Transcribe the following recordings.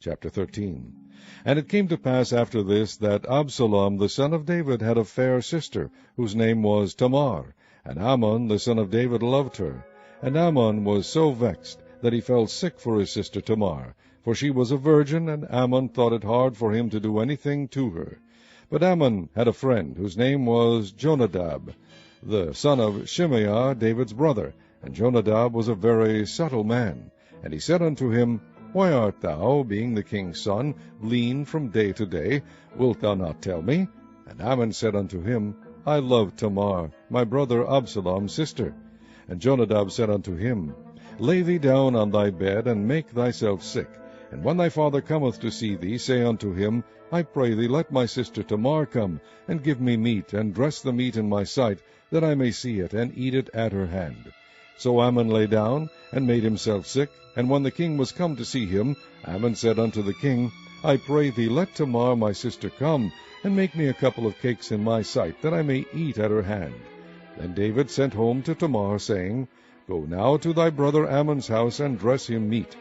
Chapter 13. And it came to pass after this, that Absalom the son of David had a fair sister, whose name was Tamar. And Amnon the son of David loved her. And Amnon was so vexed, that he fell sick for his sister Tamar, for she was a virgin, and Amnon thought it hard for him to do anything to her. But Amnon had a friend, whose name was Jonadab, the son of Shimeah, David's brother. And Jonadab was a very subtle man. And he said unto him, Why art thou, being the king's son, lean from day to day? Wilt thou not tell me? And Amnon said unto him, I love Tamar, my brother Absalom's sister. And Jonadab said unto him, Lay thee down on thy bed, and make thyself sick. And when thy father cometh to see thee, say unto him, I pray thee, let my sister Tamar come, and give me meat, and dress the meat in my sight, that I may see it, and eat it at her hand. So Amnon lay down, and made himself sick. And when the king was come to see him, Amnon said unto the king, I pray thee, let Tamar my sister come, and make me a couple of cakes in my sight, that I may eat at her hand. Then David sent home to Tamar, saying, Go now to thy brother Amnon's house, and dress him meat.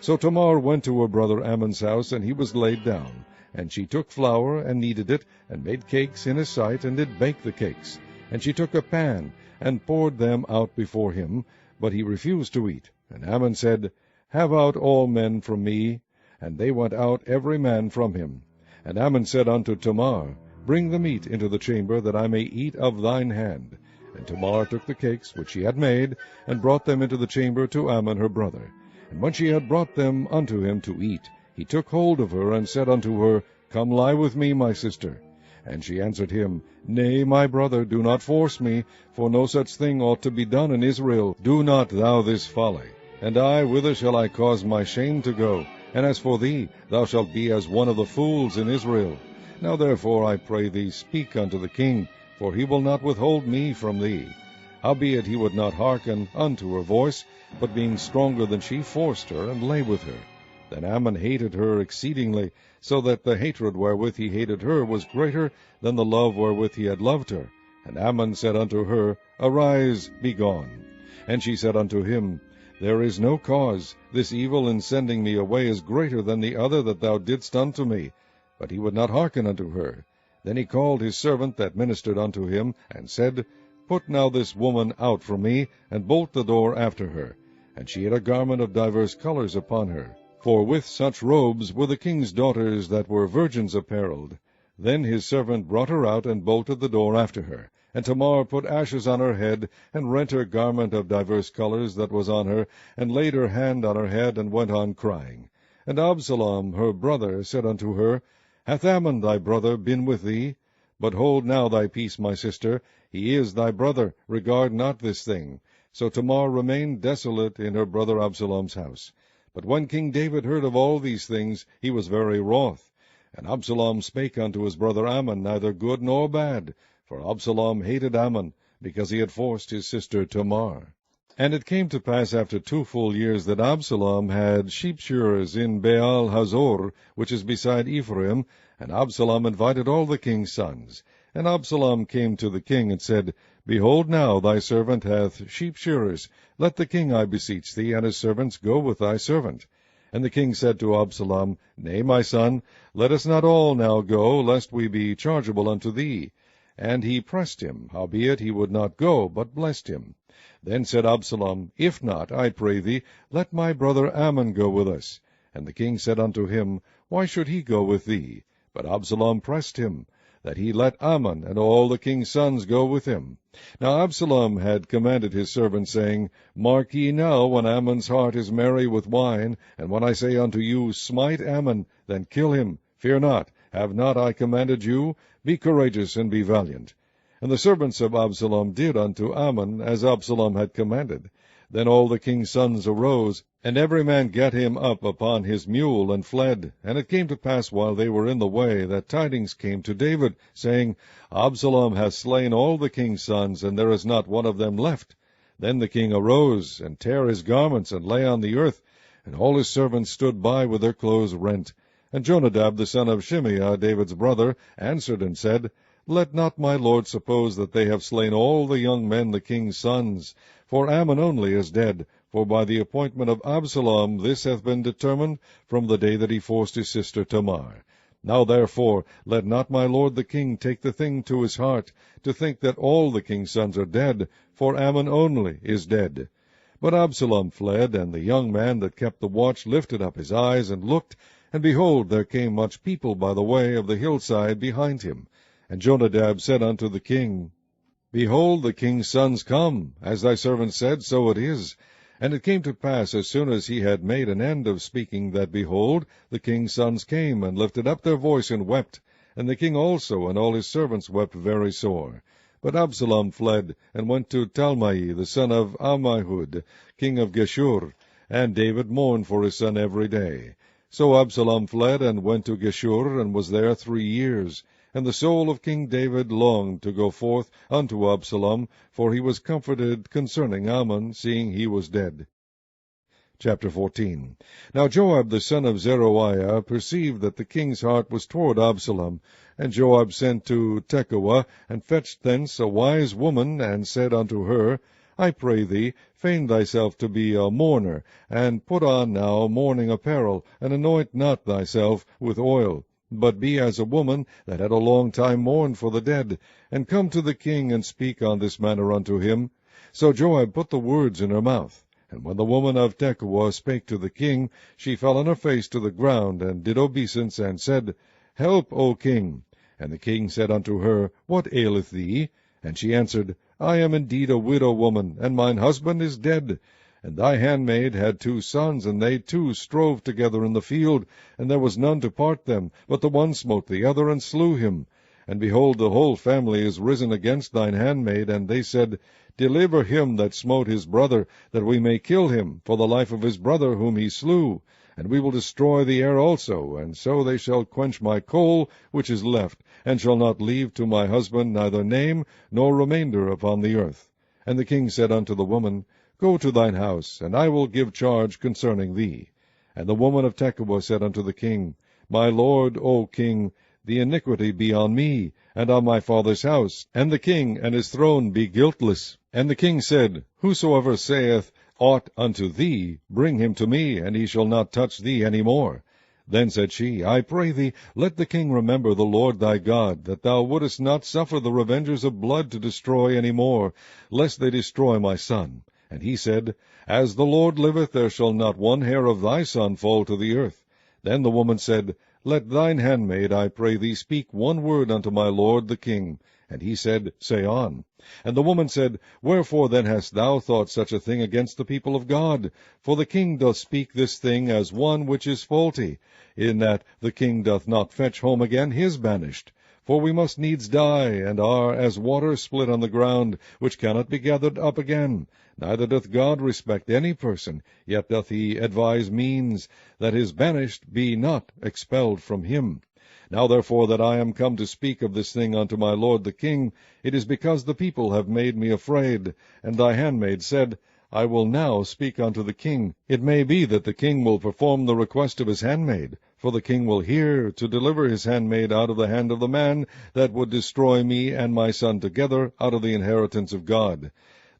So Tamar went to her brother Amnon's house, and he was laid down. And she took flour, and kneaded it, and made cakes in his sight, and did bake the cakes. And she took a pan, and poured them out before him, but he refused to eat. And Amnon said, Have out all men from me. And they went out every man from him. And Amnon said unto Tamar, Bring the meat into the chamber, that I may eat of thine hand. And Tamar took the cakes which she had made, and brought them into the chamber to Amnon her brother. And when she had brought them unto him to eat, he took hold of her, and said unto her, Come lie with me, my sister. And she answered him, Nay, my brother, do not force me, for no such thing ought to be done in Israel. Do not thou this folly. And I, whither shall I cause my shame to go? And as for thee, thou shalt be as one of the fools in Israel. Now therefore, I pray thee, speak unto the king, for he will not withhold me from thee. Howbeit he would not hearken unto her voice, but being stronger than she, forced her, and lay with her. Then Amnon hated her exceedingly, so that the hatred wherewith he hated her was greater than the love wherewith he had loved her. And Amnon said unto her, Arise, be gone. And she said unto him, There is no cause. This evil in sending me away is greater than the other that thou didst unto me. But he would not hearken unto her. Then he called his servant that ministered unto him, and said, Put now this woman out from me, and bolt the door after her. And she had a garment of divers colors upon her. For with such robes were the king's daughters that were virgins apparelled. Then his servant brought her out, and bolted the door after her. And Tamar put ashes on her head, and rent her garment of divers colors that was on her, and laid her hand on her head, and went on crying. And Absalom her brother said unto her, Hath Amnon thy brother been with thee? But hold now thy peace, my sister. He is thy brother. Regard not this thing. So Tamar remained desolate in her brother Absalom's house. But when King David heard of all these things, he was very wroth. And Absalom spake unto his brother Amnon neither good nor bad, for Absalom hated Amnon, because he had forced his sister Tamar. And it came to pass after 2 full years that Absalom had sheepshearers in Baal Hazor, which is beside Ephraim, and Absalom invited all the king's sons. And Absalom came to the king, and said, Behold now, thy servant hath sheepshearers. Let the king, I beseech thee, and his servants go with thy servant. And the king said to Absalom, Nay, my son, let us not all now go, lest we be chargeable unto thee. And he pressed him, howbeit he would not go, but blessed him. Then said Absalom, If not, I pray thee, let my brother Ammon go with us. And the king said unto him, Why should he go with thee? But Absalom pressed him, that he let Ammon and all the king's sons go with him. Now Absalom had commanded his servants, saying, Mark ye now, when Ammon's heart is merry with wine, and when I say unto you, Smite Ammon, then kill him. Fear not, have not I commanded you? Be courageous and be valiant. And the servants of Absalom did unto Ammon as Absalom had commanded. Then all the king's sons arose, and every man gat him up upon his mule, and fled. And it came to pass, while they were in the way, that tidings came to David, saying, Absalom hath slain all the king's sons, and there is not one of them left. Then the king arose, and tare his garments, and lay on the earth, and all his servants stood by with their clothes rent. And Jonadab the son of Shimeah, David's brother, answered and said, Let not my lord suppose that they have slain all the young men the king's sons, for Ammon only is dead, for by the appointment of Absalom this hath been determined from the day that he forced his sister Tamar. Now therefore let not my lord the king take the thing to his heart, to think that all the king's sons are dead, for Ammon only is dead. But Absalom fled, and the young man that kept the watch lifted up his eyes, and looked, and behold, there came much people by the way of the hillside behind him. And Jonadab said unto the king, Behold, the king's sons come, as thy servant said, so it is. And it came to pass, as soon as he had made an end of speaking, that, behold, the king's sons came, and lifted up their voice, and wept. And the king also and all his servants wept very sore. But Absalom fled, and went to Talmai, the son of Ammihud, king of Geshur. And David mourned for his son every day. So Absalom fled, and went to Geshur, and was there 3 years. And the soul of King David longed to go forth unto Absalom, for he was comforted concerning Ammon, seeing he was dead. Chapter 14. Now Joab the son of Zeruiah perceived that the king's heart was toward Absalom. And Joab sent to Tekoa, and fetched thence a wise woman, and said unto her, I pray thee, feign thyself to be a mourner, and put on now mourning apparel, and anoint not thyself with oil, but be as a woman that had a long time mourned for the dead, and come to the king, and speak on this manner unto him. So Joab put the words in her mouth. And when the woman of Tekoa spake to the king, she fell on her face to the ground, and did obeisance, and said, Help, O king. And the king said unto her, What aileth thee? And she answered, I am indeed a widow woman, and mine husband is dead. And thy handmaid had 2 sons, and they 2 strove together in the field, and there was none to part them, but the one smote the other, and slew him. And behold, the whole family is risen against thine handmaid, and they said, Deliver him that smote his brother, that we may kill him, for the life of his brother whom he slew. And we will destroy the heir also, and so they shall quench my coal which is left, and shall not leave to my husband neither name nor remainder upon the earth. And the king said unto the woman, Go to thine house, and I will give charge concerning thee. And the woman of Tekoa said unto the king, My lord, O king, the iniquity be on me, and on my father's house, and the king and his throne be guiltless. And the king said, Whosoever saith aught unto thee, bring him to me, and he shall not touch thee any more. Then said she, I pray thee, let the king remember the Lord thy God, that thou wouldest not suffer the revengers of blood to destroy any more, lest they destroy my son. And he said, As the Lord liveth, there shall not one hair of thy son fall to the earth. Then the woman said, Let thine handmaid, I pray thee, speak one word unto my lord the king. And he said, Say on. And the woman said, Wherefore then hast thou thought such a thing against the people of God? For the king doth speak this thing as one which is faulty, in that the king doth not fetch home again his banished. For we must needs die, and are as water split on the ground, which cannot be gathered up again. Neither doth God respect any person, yet doth he advise means, that his banished be not expelled from him. Now therefore that I am come to speak of this thing unto my lord the king, it is because the people have made me afraid. And thy handmaid said, I will now speak unto the king. It may be that the king will perform the request of his handmaid, for the king will hear to deliver his handmaid out of the hand of the man that would destroy me and my son together out of the inheritance of God.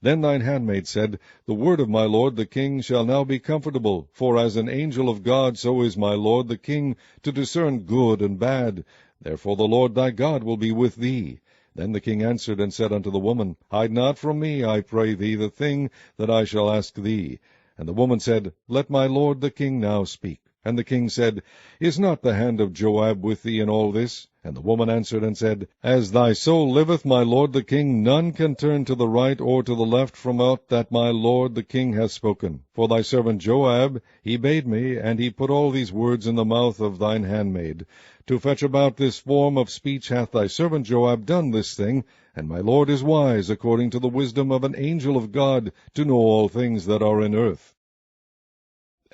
Then thine handmaid said, The word of my lord the king shall now be comfortable, for as an angel of God so is my lord the king to discern good and bad. Therefore the Lord thy God will be with thee. Then the king answered and said unto the woman, Hide not from me, I pray thee, the thing that I shall ask thee. And the woman said, Let my lord the king now speak. And the king said, Is not the hand of Joab with thee in all this? And the woman answered and said, As thy soul liveth, my lord the king, none can turn to the right or to the left from aught that my lord the king hath spoken. For thy servant Joab, he bade me, and he put all these words in the mouth of thine handmaid. To fetch about this form of speech hath thy servant Joab done this thing, and my lord is wise, according to the wisdom of an angel of God, to know all things that are in earth.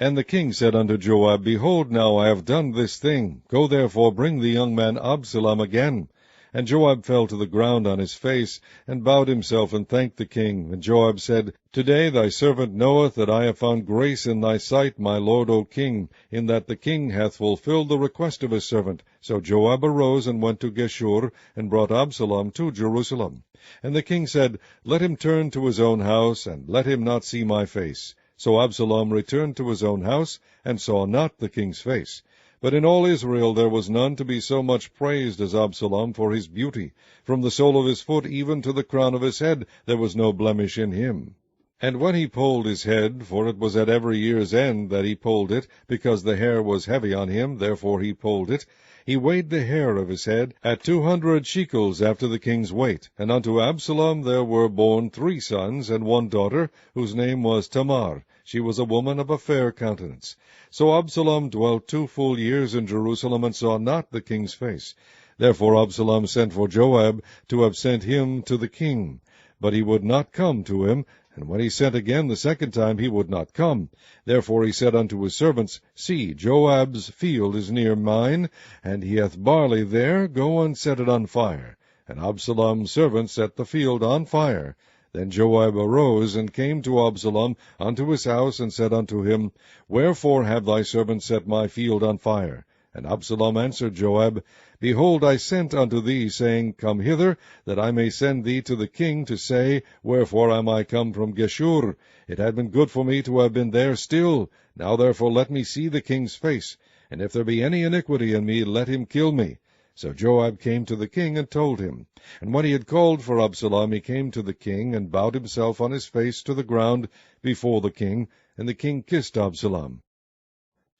And the king said unto Joab, Behold, now I have done this thing. Go therefore, bring the young man Absalom again. And Joab fell to the ground on his face, and bowed himself, and thanked the king. And Joab said, Today thy servant knoweth that I have found grace in thy sight, my lord, O king, in that the king hath fulfilled the request of his servant. So Joab arose and went to Geshur, and brought Absalom to Jerusalem. And the king said, Let him turn to his own house, and let him not see my face. So Absalom returned to his own house, and saw not the king's face. But in all Israel there was none to be so much praised as Absalom for his beauty. From the sole of his foot even to the crown of his head there was no blemish in him. And when he polled his head, for it was at every year's end that he polled it, because the hair was heavy on him, therefore he polled it, he weighed the hair of his head at 200 shekels after the king's weight. And unto Absalom there were born 3 sons and 1 daughter, whose name was Tamar. She was a woman of a fair countenance. So Absalom dwelt 2 full years in Jerusalem, and saw not the king's face. Therefore Absalom sent for Joab to have sent him to the king. But he would not come to him, and when he sent again the second time, he would not come. Therefore he said unto his servants, See, Joab's field is near mine, and he hath barley there, go and set it on fire. And Absalom's servants set the field on fire. Then Joab arose, and came to Absalom unto his house, and said unto him, Wherefore have thy servants set my field on fire? And Absalom answered Joab, Behold, I sent unto thee, saying, Come hither, that I may send thee to the king, to say, Wherefore am I come from Geshur? It had been good for me to have been there still. Now therefore let me see the king's face, and if there be any iniquity in me, let him kill me. So Joab came to the king, and told him. And when he had called for Absalom, he came to the king, and bowed himself on his face to the ground before the king, and the king kissed Absalom.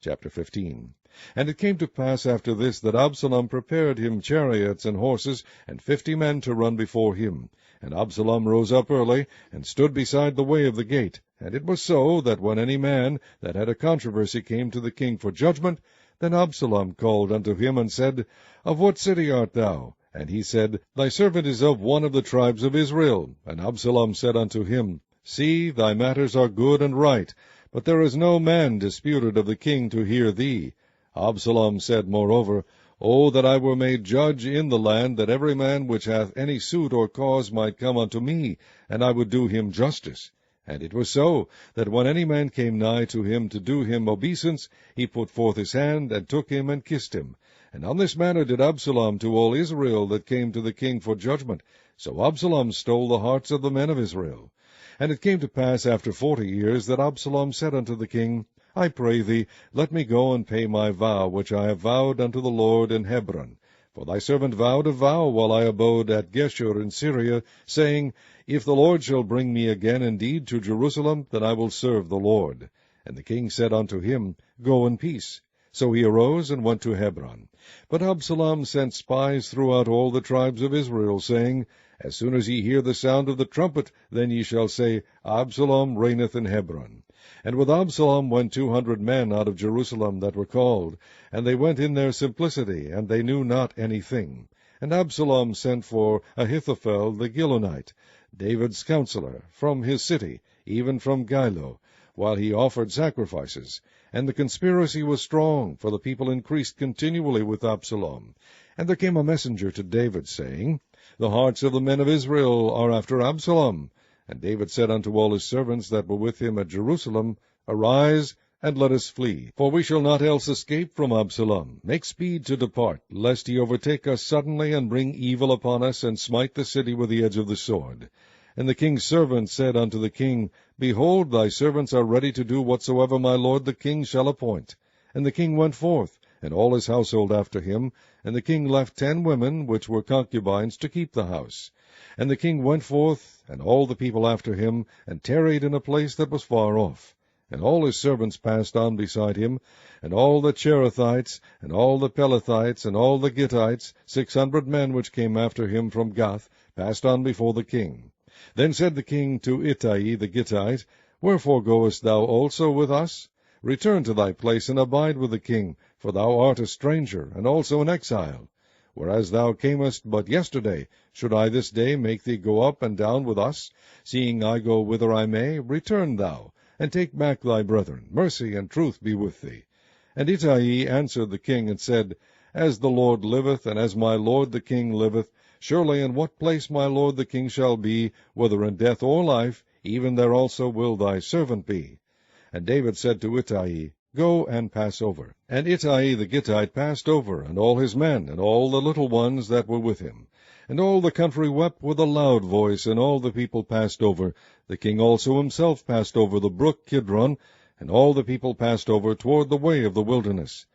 Chapter 15. And it came to pass after this, that Absalom prepared him chariots and horses, and 50 men to run before him. And Absalom rose up early, and stood beside the way of the gate. And it was so, that when any man that had a controversy came to the king for judgment, then Absalom called unto him, and said, Of what city art thou? And he said, Thy servant is of one of the tribes of Israel. And Absalom said unto him, See, thy matters are good and right, but there is no man disputed of the king to hear thee. Absalom said moreover, O that I were made judge in the land, that every man which hath any suit or cause might come unto me, and I would do him justice. And it was so, that when any man came nigh to him to do him obeisance, he put forth his hand, and took him, and kissed him. And on this manner did Absalom to all Israel that came to the king for judgment. So Absalom stole the hearts of the men of Israel. And it came to pass after 40 years, that Absalom said unto the king, I pray thee, let me go and pay my vow, which I have vowed unto the Lord in Hebron. For thy servant vowed a vow while I abode at Geshur in Syria, saying, If the Lord shall bring me again indeed to Jerusalem, then I will serve the Lord. And the king said unto him, Go in peace. So he arose and went to Hebron. But Absalom sent spies throughout all the tribes of Israel, saying, As soon as ye hear the sound of the trumpet, then ye shall say, Absalom reigneth in Hebron. And with Absalom went 200 men out of Jerusalem that were called, and they went in their simplicity, and they knew not anything. And Absalom sent for Ahithophel the Gilonite, David's counselor, from his city, even from Gilo, while he offered sacrifices. And the conspiracy was strong, for the people increased continually with Absalom. And there came a messenger to David, saying, The hearts of the men of Israel are after Absalom. And David said unto all his servants that were with him at Jerusalem, Arise, and let us flee, for we shall not else escape from Absalom. Make speed to depart, lest he overtake us suddenly, and bring evil upon us, and smite the city with the edge of the sword. And the king's servants said unto the king, Behold, thy servants are ready to do whatsoever my lord the king shall appoint. And the king went forth, and all his household after him, and the king left 10 women, which were concubines, to keep the house. And the king went forth, and all the people after him, and tarried in a place that was far off. And all his servants passed on beside him, and all the Cherethites, and all the Pelethites, and all the Gittites, 600 men which came after him from Gath, passed on before the king. Then said the king to Ittai the Gittite, Wherefore goest thou also with us? Return to thy place, and abide with the king, for thou art a stranger, and also an exile. Whereas thou camest but yesterday, should I this day make thee go up and down with us? Seeing I go whither I may, return thou, and take back thy brethren. Mercy and truth be with thee. And Ittai answered the king, and said, As the Lord liveth, and as my lord the king liveth, surely in what place my lord the king shall be, whether in death or life, even there also will thy servant be. And David said to Ittai, Go and pass over. And Ittai the Gittite passed over, and all his men, and all the little ones that were with him. And all the country wept with a loud voice, and all the people passed over. The king also himself passed over the brook Kidron, and all the people passed over toward the way of the wilderness.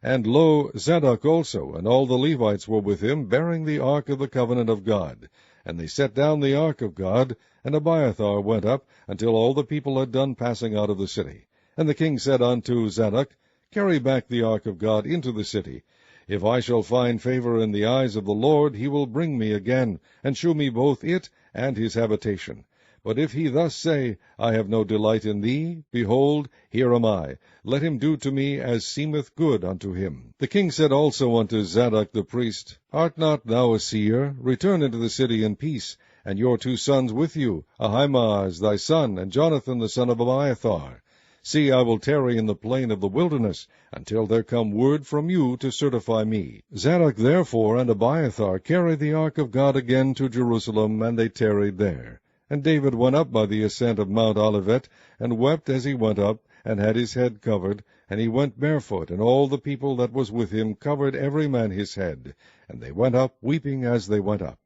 And lo, Zadok also, and all the Levites were with him, bearing the ark of the covenant of God. And they set down the ark of God, and Abiathar went up, until all the people had done passing out of the city. And the king said unto Zadok, Carry back the ark of God into the city. If I shall find favor in the eyes of the Lord, he will bring me again, and shew me both it and his habitation. But if he thus say, I have no delight in thee, behold, here am I. Let him do to me as seemeth good unto him. The king said also unto Zadok the priest, Art not thou a seer? Return into the city in peace, and your 2 sons with you, Ahimaaz thy son, and Jonathan the son of Abiathar. See, I will tarry in the plain of the wilderness, until there come word from you to certify me. Zadok therefore and Abiathar carried the ark of God again to Jerusalem, and they tarried there. And David went up by the ascent of Mount Olivet, and wept as he went up, and had his head covered, and he went barefoot, and all the people that was with him covered every man his head. And they went up, weeping as they went up.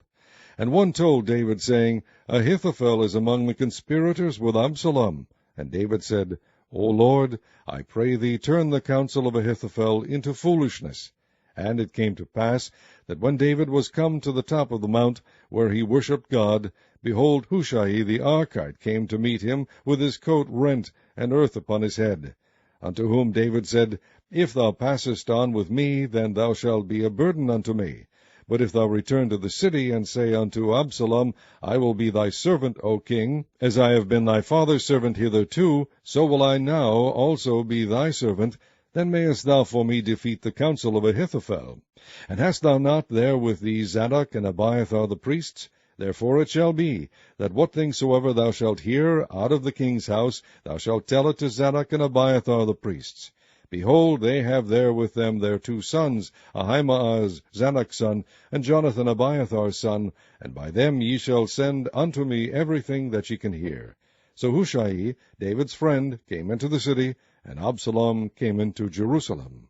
And one told David, saying, Ahithophel is among the conspirators with Absalom. And David said, O Lord, I pray thee, turn the counsel of Ahithophel into foolishness. And it came to pass, that when David was come to the top of the mount, where he worshipped God, behold, Hushai the Archite came to meet him, with his coat rent, and earth upon his head. Unto whom David said, If thou passest on with me, then thou shalt be a burden unto me. But if thou return to the city, and say unto Absalom, I will be thy servant, O king, as I have been thy father's servant hitherto, so will I now also be thy servant, then mayest thou for me defeat the counsel of Ahithophel. And hast thou not there with thee Zadok and Abiathar the priests? Therefore it shall be, that what things soever thou shalt hear out of the king's house, thou shalt tell it to Zadok and Abiathar the priests. Behold, they have there with them their 2 sons, Ahimaaz Zadok's son, and Jonathan Abiathar's son, and by them ye shall send unto me everything that ye can hear. So Hushai, David's friend, came into the city, and Absalom came into Jerusalem.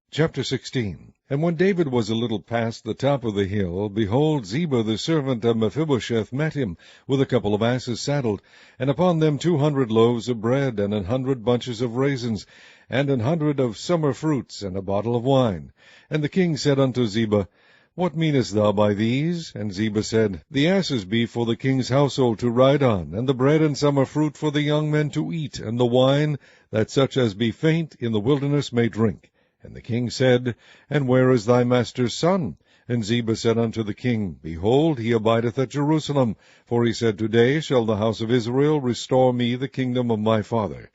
Chapter 16. And when David was a little past the top of the hill, behold, Ziba the servant of Mephibosheth met him, with a couple of asses saddled, and upon them 200 loaves of bread, and 100 bunches of raisins, and 100 of summer fruits, and a bottle of wine. And the king said unto Ziba, What meanest thou by these? And Ziba said, The asses be for the king's household to ride on, and the bread and summer fruit for the young men to eat, and the wine, that such as be faint in the wilderness may drink. And the king said, And where is thy master's son? And Ziba said unto the king, Behold, he abideth at Jerusalem. For he said, Today shall the house of Israel restore me the kingdom of my father.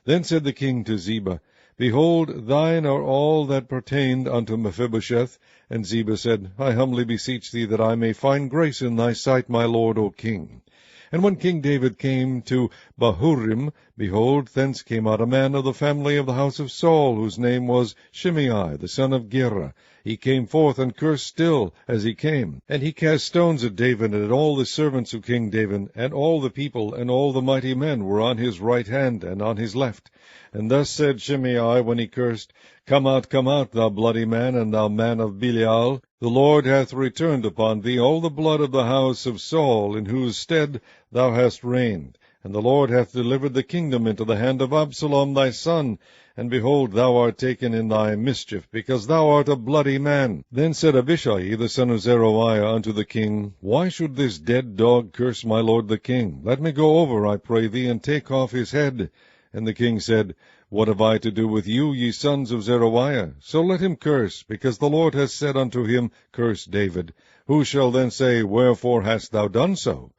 Then said the king to Ziba, Behold, thine are all that pertained unto Mephibosheth. And Ziba said, I humbly beseech thee that I may find grace in thy sight, my lord, O king. And when King David came to Bahurim, behold, thence came out a man of the family of the house of Saul, whose name was Shimei, the son of Gera. He came forth and cursed still as he came. And he cast stones at David and at all the servants of King David, and all the people and all the mighty men were on his right hand and on his left. And thus said Shimei when he cursed, Come out, thou bloody man, and thou man of Belial. The Lord hath returned upon thee all the blood of the house of Saul, in whose stead thou hast reigned. And the Lord hath delivered the kingdom into the hand of Absalom thy son. And behold, thou art taken in thy mischief, because thou art a bloody man. Then said Abishai the son of Zeruiah unto the king, Why should this dead dog curse my lord the king? Let me go over, I pray thee, and take off his head. And the king said, What have I to do with you, ye sons of Zeruiah? So let him curse, because the Lord has said unto him, Curse David. Who shall then say, Wherefore hast thou done so?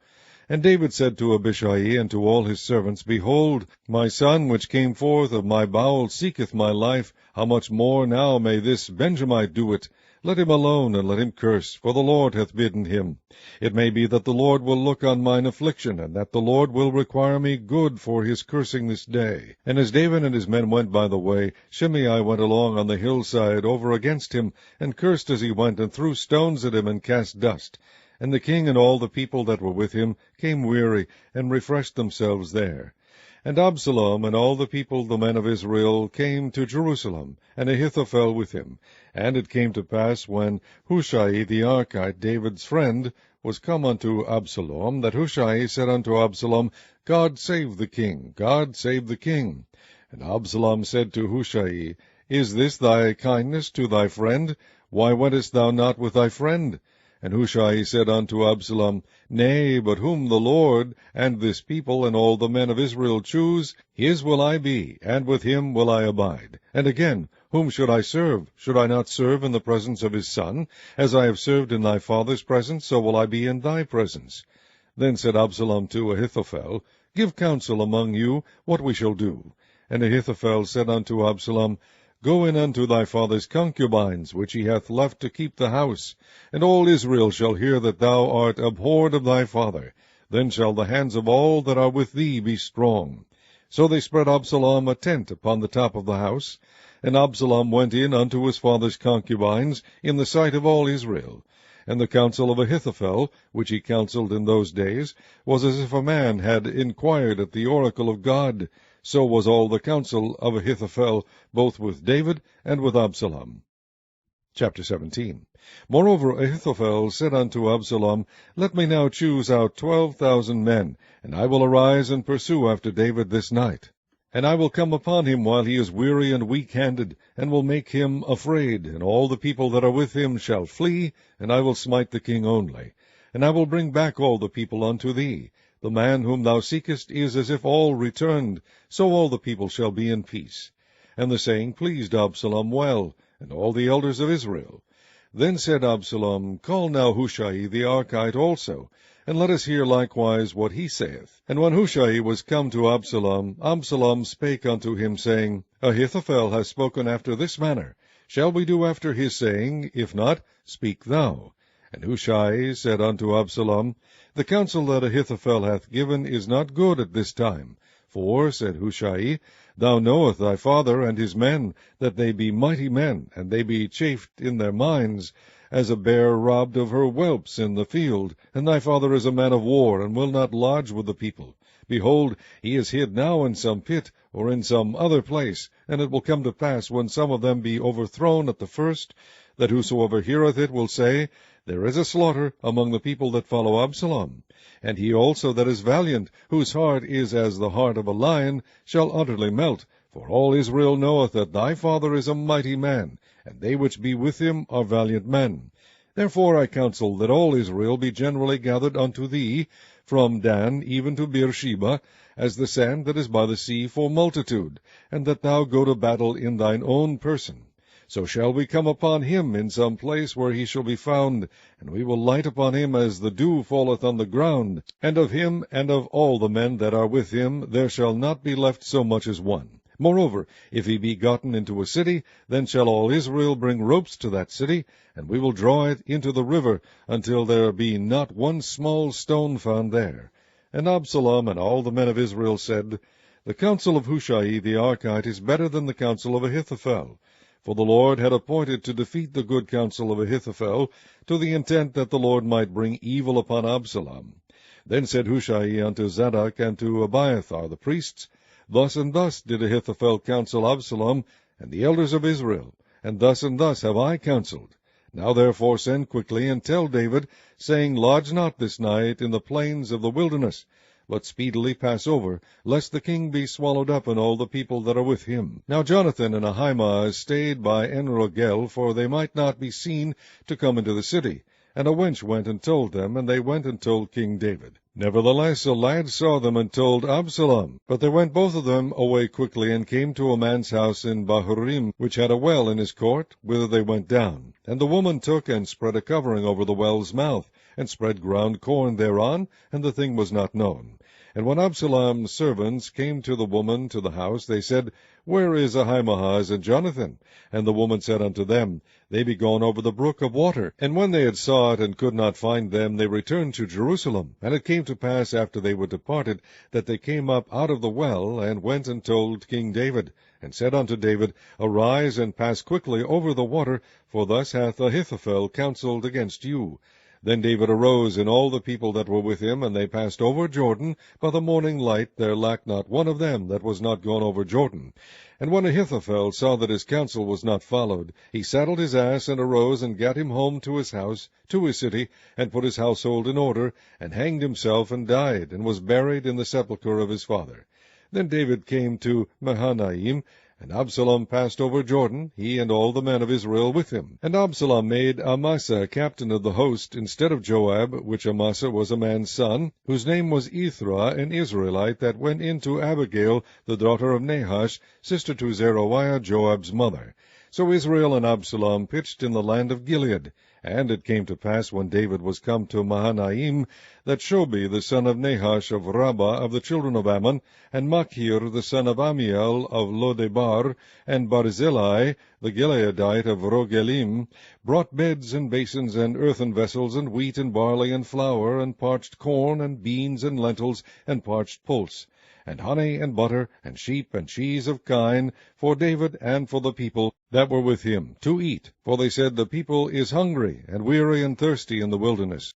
And David said to Abishai and to all his servants, Behold, my son which came forth of my bowels seeketh my life. How much more now may this Benjamite do it? Let him alone, and let him curse, for the Lord hath bidden him. It may be that the Lord will look on mine affliction, and that the Lord will require me good for his cursing this day. And as David and his men went by the way, Shimei went along on the hillside over against him, and cursed as he went, and threw stones at him, and cast dust. And the king and all the people that were with him came weary, and refreshed themselves there. And Absalom and all the people, the men of Israel, came to Jerusalem, and Ahithophel with him. And it came to pass, when Hushai the Archite, David's friend, was come unto Absalom, that Hushai said unto Absalom, God save the king, God save the king. And Absalom said to Hushai, Is this thy kindness to thy friend? Why wentest thou not with thy friend? And Hushai said unto Absalom, Nay, but whom the Lord, and this people, and all the men of Israel choose, his will I be, and with him will I abide. And again, whom should I serve? Should I not serve in the presence of his son? As I have served in thy father's presence, so will I be in thy presence. Then said Absalom to Ahithophel, Give counsel among you what we shall do. And Ahithophel said unto Absalom, Go in unto thy father's concubines, which he hath left to keep the house, and all Israel shall hear that thou art abhorred of thy father. Then shall the hands of all that are with thee be strong. So they spread Absalom a tent upon the top of the house, and Absalom went in unto his father's concubines in the sight of all Israel. And the counsel of Ahithophel, which he counselled in those days, was as if a man had inquired at the oracle of God. So was all the counsel of Ahithophel, both with David and with Absalom. Chapter 17. Moreover, Ahithophel said unto Absalom, Let me now choose out 12,000 men, and I will arise and pursue after David this night. And I will come upon him while he is weary and weak-handed, and will make him afraid, and all the people that are with him shall flee, and I will smite the king only. And I will bring back all the people unto thee. The man whom thou seekest is as if all returned, so all the people shall be in peace. And the saying pleased Absalom well, and all the elders of Israel. Then said Absalom, Call now Hushai the Archite also, and let us hear likewise what he saith. And when Hushai was come to Absalom, Absalom spake unto him, saying, Ahithophel hath spoken after this manner. Shall we do after his saying? If not, speak thou. And Hushai said unto Absalom, The counsel that Ahithophel hath given is not good at this time. For, said Hushai, Thou knowest thy father and his men, that they be mighty men, and they be chafed in their minds, as a bear robbed of her whelps in the field. And thy father is a man of war, and will not lodge with the people. Behold, he is hid now in some pit, or in some other place. And it will come to pass, when some of them be overthrown at the first, that whosoever heareth it will say, There is a slaughter among the people that follow Absalom. And he also that is valiant, whose heart is as the heart of a lion, shall utterly melt. For all Israel knoweth that thy father is a mighty man, and they which be with him are valiant men. Therefore I counsel that all Israel be generally gathered unto thee, from Dan even to Beersheba, as the sand that is by the sea for multitude, and that thou go to battle in thine own person. So shall we come upon him in some place where he shall be found, and we will light upon him as the dew falleth on the ground. And of him and of all the men that are with him there shall not be left so much as one. Moreover, if he be gotten into a city, then shall all Israel bring ropes to that city, and we will draw it into the river, until there be not one small stone found there. And Absalom and all the men of Israel said, The counsel of Hushai the Archite is better than the counsel of Ahithophel. For the Lord had appointed to defeat the good counsel of Ahithophel, to the intent that the Lord might bring evil upon Absalom. Then said Hushai unto Zadok and to Abiathar the priests, Thus and thus did Ahithophel counsel Absalom, and the elders of Israel, and thus have I counselled. Now therefore send quickly, and tell David, saying, Lodge not this night in the plains of the wilderness, but speedily pass over, lest the king be swallowed up, and all the people that are with him. Now Jonathan and Ahimaaz stayed by Enrogel, for they might not be seen to come into the city. And a wench went and told them, and they went and told King David. Nevertheless a lad saw them and told Absalom. But they went both of them away quickly, and came to a man's house in Bahurim, which had a well in his court, whither they went down. And the woman took and spread a covering over the well's mouth, and spread ground corn thereon, and the thing was not known. And when Absalom's servants came to the woman to the house, they said, Where is Ahimaaz and Jonathan? And the woman said unto them, They be gone over the brook of water. And when they had sought and could not find them, they returned to Jerusalem. And it came to pass, after they were departed, that they came up out of the well, and went and told King David, and said unto David, Arise and pass quickly over the water, for thus hath Ahithophel counselled against you. Then David arose, and all the people that were with him, and they passed over Jordan. By the morning light there lacked not one of them that was not gone over Jordan. And when Ahithophel saw that his counsel was not followed, he saddled his ass, and arose, and gat him home to his house, to his city, and put his household in order, and hanged himself, and died, and was buried in the sepulchre of his father. Then David came to Mahanaim, and Absalom passed over Jordan, he and all the men of Israel with him. And Absalom made Amasa captain of the host, instead of Joab, which Amasa was a man's son, whose name was Ithra, an Israelite, that went in to Abigail, the daughter of Nahash, sister to Zeruiah, Joab's mother. So Israel and Absalom pitched in the land of Gilead. And it came to pass, when David was come to Mahanaim, that Shobi the son of Nahash of Rabbah of the children of Ammon, and Machir the son of Amiel of Lodebar, and Barzillai the Gileadite of Rogelim, brought beds and basins and earthen vessels, and wheat and barley and flour, and parched corn, and beans and lentils, and parched pulse, and honey and butter, and sheep and cheese of kine, for David and for the people that were with him, to eat. For they said, The people is hungry, and weary and thirsty in the wilderness.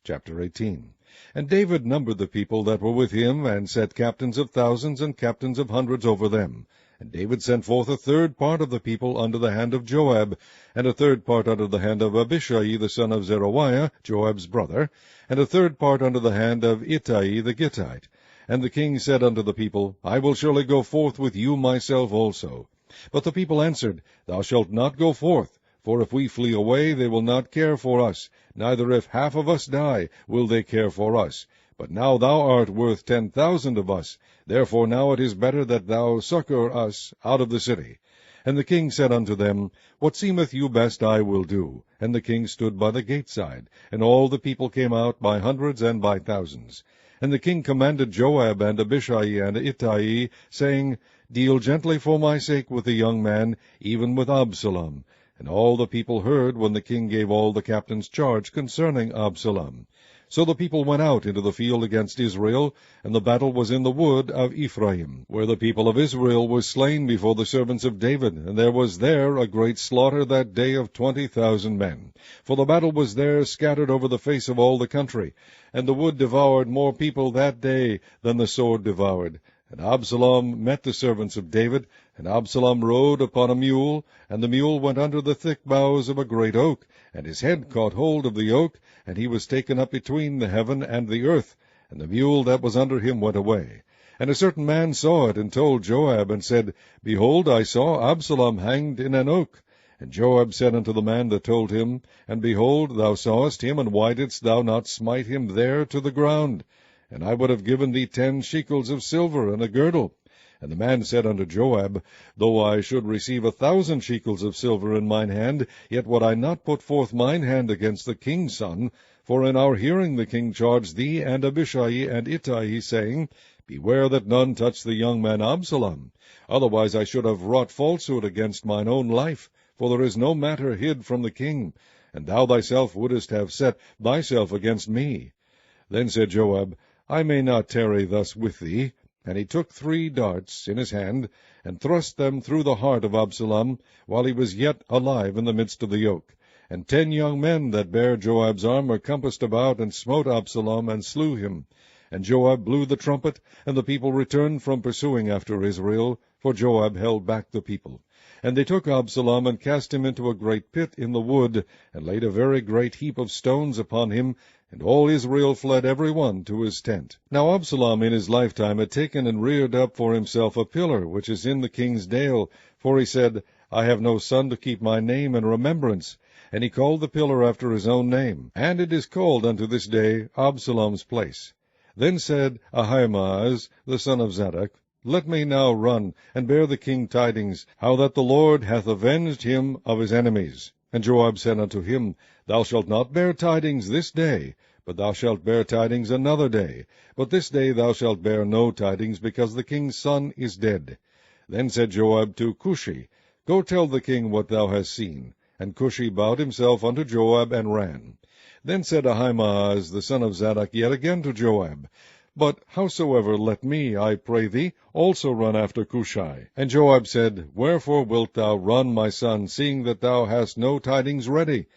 Chapter 18. And David numbered the people that were with him, and set captains of thousands and captains of hundreds over them. And David sent forth a third part of the people under the hand of Joab, and a third part under the hand of Abishai the son of Zeruiah, Joab's brother, and a third part under the hand of Ittai the Gittite. And the king said unto the people, I will surely go forth with you myself also. But the people answered, Thou shalt not go forth, for if we flee away, they will not care for us, neither if half of us die, will they care for us. But now thou art worth 10,000 of us, therefore now it is better that thou succour us out of the city. And the king said unto them, What seemeth you best I will do. And the king stood by the gate side, and all the people came out by hundreds and by thousands. And the king commanded Joab and Abishai and Ittai, saying, Deal gently for my sake with the young man, even with Absalom. And all the people heard when the king gave all the captains charge concerning Absalom. So the people went out into the field against Israel, and the battle was in the wood of Ephraim, where the people of Israel were slain before the servants of David, and there was there a great slaughter that day of 20,000 men. For the battle was there scattered over the face of all the country, and the wood devoured more people that day than the sword devoured. And Absalom met the servants of David, and Absalom rode upon a mule, and the mule went under the thick boughs of a great oak, and his head caught hold of the oak, and he was taken up between the heaven and the earth, and the mule that was under him went away. And a certain man saw it, and told Joab, and said, Behold, I saw Absalom hanged in an oak. And Joab said unto the man that told him, And behold, thou sawest him, and why didst thou not smite him there to the ground? And I would have given thee 10 shekels of silver and a girdle. And the man said unto Joab, Though I should receive 1,000 shekels of silver in mine hand, yet would I not put forth mine hand against the king's son. For in our hearing the king charged thee and Abishai and Ittai, saying, Beware that none touch the young man Absalom. Otherwise I should have wrought falsehood against mine own life, for there is no matter hid from the king, and thou thyself wouldest have set thyself against me. Then said Joab, I may not tarry thus with thee. And he took 3 darts in his hand, and thrust them through the heart of Absalom, while he was yet alive in the midst of the yoke. And 10 young men that bare Joab's armor compassed about, and smote Absalom, and slew him. And Joab blew the trumpet, and the people returned from pursuing after Israel, for Joab held back the people. And they took Absalom, and cast him into a great pit in the wood, and laid a very great heap of stones upon him, and all Israel fled every one to his tent. Now Absalom in his lifetime had taken and reared up for himself a pillar, which is in the king's dale, for he said, I have no son to keep my name in remembrance. And he called the pillar after his own name, and it is called unto this day Absalom's place. Then said Ahimaaz the son of Zadok, Let me now run, and bear the king tidings, how that the Lord hath avenged him of his enemies. And Joab said unto him, Thou shalt not bear tidings this day, but thou shalt bear tidings another day. But this day thou shalt bear no tidings, because the king's son is dead. Then said Joab to Cushi, Go tell the king what thou hast seen. And Cushi bowed himself unto Joab, and ran. Then said Ahimaaz the son of Zadok yet again to Joab, But howsoever let me, I pray thee, also run after Cushi. And Joab said, Wherefore wilt thou run, my son, seeing that thou hast no tidings ready?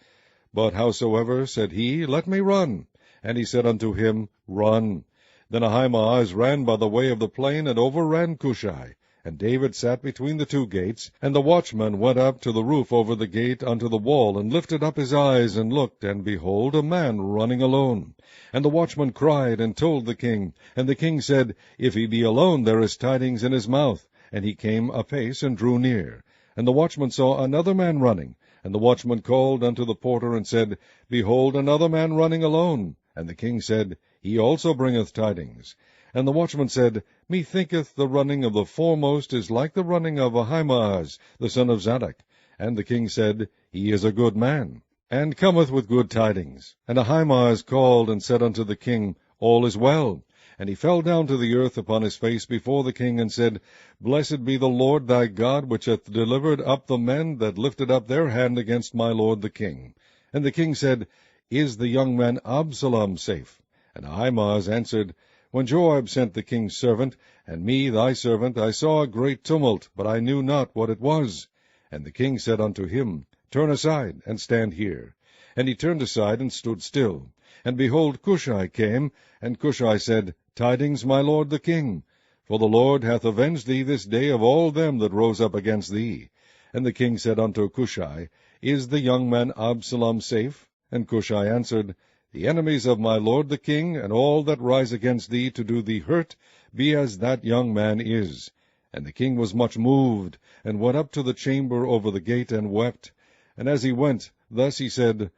But howsoever, said he, let me run. And he said unto him, Run. Then Ahimaaz ran by the way of the plain, and overran Cushai. And David sat between the two gates, and the watchman went up to the roof over the gate unto the wall, and lifted up his eyes, and looked, and behold, a man running alone. And the watchman cried, and told the king. And the king said, If he be alone, there is tidings in his mouth. And he came apace, and drew near. And the watchman saw another man running. And the watchman called unto the porter, and said, Behold, another man running alone. And the king said, He also bringeth tidings. And the watchman said, Methinketh the running of the foremost is like the running of Ahimaaz, the son of Zadok. And the king said, He is a good man, and cometh with good tidings. And Ahimaaz called and said unto the king, All is well. And he fell down to the earth upon his face before the king, and said, Blessed be the Lord thy God, which hath delivered up the men that lifted up their hand against my lord the king. And the king said, Is the young man Absalom safe? And Ahimaaz answered, When Joab sent the king's servant, and me thy servant, I saw a great tumult, but I knew not what it was. And the king said unto him, Turn aside, and stand here. And he turned aside, and stood still. And behold, Cushai came, and Cushai said, Tidings, my lord the king. For the Lord hath avenged thee this day of all them that rose up against thee. And the king said unto Cushai, Is the young man Absalom safe? And Cushai answered, The enemies of my lord the king, and all that rise against thee to do thee hurt, be as that young man is. And the king was much moved, and went up to the chamber over the gate, and wept. And as he went, thus he said,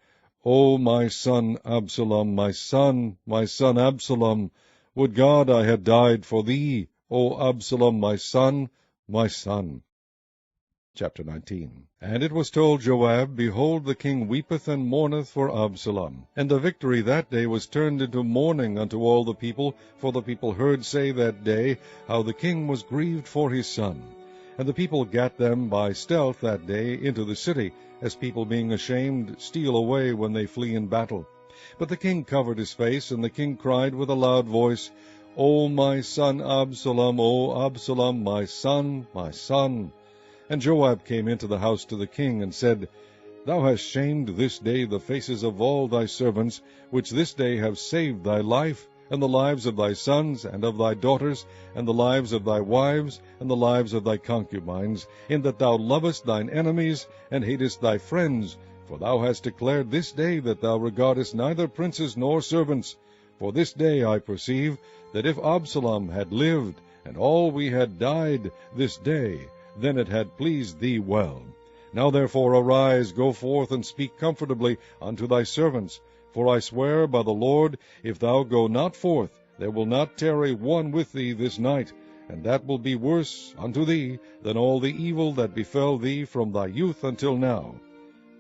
O my son Absalom, my son Absalom, would God I had died for thee, O Absalom, my son, my son. Chapter 19. And it was told Joab, Behold, the king weepeth and mourneth for Absalom. And the victory that day was turned into mourning unto all the people, for the people heard say that day how the king was grieved for his son. And the people gat them by stealth that day into the city, as people being ashamed steal away when they flee in battle. But the king covered his face, and the king cried with a loud voice, O my son Absalom, O Absalom, my son, my son. And Joab came into the house to the king, and said, Thou hast shamed this day the faces of all thy servants, which this day have saved thy life, and the lives of thy sons, and of thy daughters, and the lives of thy wives, and the lives of thy concubines, in that thou lovest thine enemies, and hatest thy friends. For thou hast declared this day that thou regardest neither princes nor servants. For this day I perceive that if Absalom had lived, and all we had died this day, then it had pleased thee well. Now therefore arise, go forth, and speak comfortably unto thy servants. For I swear by the Lord, if thou go not forth, there will not tarry one with thee this night, and that will be worse unto thee than all the evil that befell thee from thy youth until now.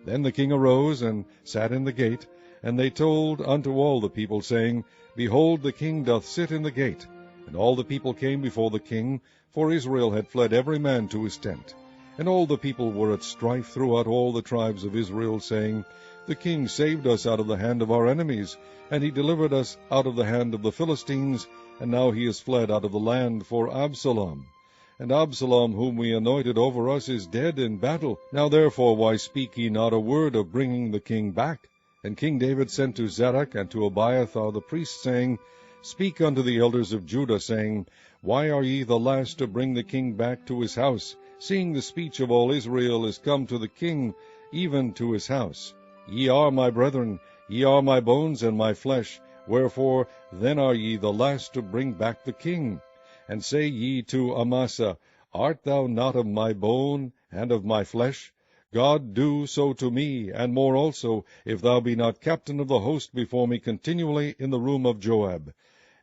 Then the king arose, and sat in the gate, and they told unto all the people, saying, Behold, the king doth sit in the gate. And all the people came before the king, for Israel had fled every man to his tent. And all the people were at strife throughout all the tribes of Israel, saying, The king saved us out of the hand of our enemies, and he delivered us out of the hand of the Philistines, and now he is fled out of the land for Absalom. And Absalom, whom we anointed over us, is dead in battle. Now therefore why speak ye not a word of bringing the king back? And King David sent to Zadok and to Abiathar the priests, saying, Speak unto the elders of Judah, saying, Why are ye the last to bring the king back to his house, seeing the speech of all Israel is come to the king, even to his house? Ye are my brethren, ye are my bones and my flesh, wherefore then are ye the last to bring back the king? And say ye to Amasa, Art thou not of my bone and of my flesh? God do so to me, and more also, if thou be not captain of the host before me continually in the room of Joab.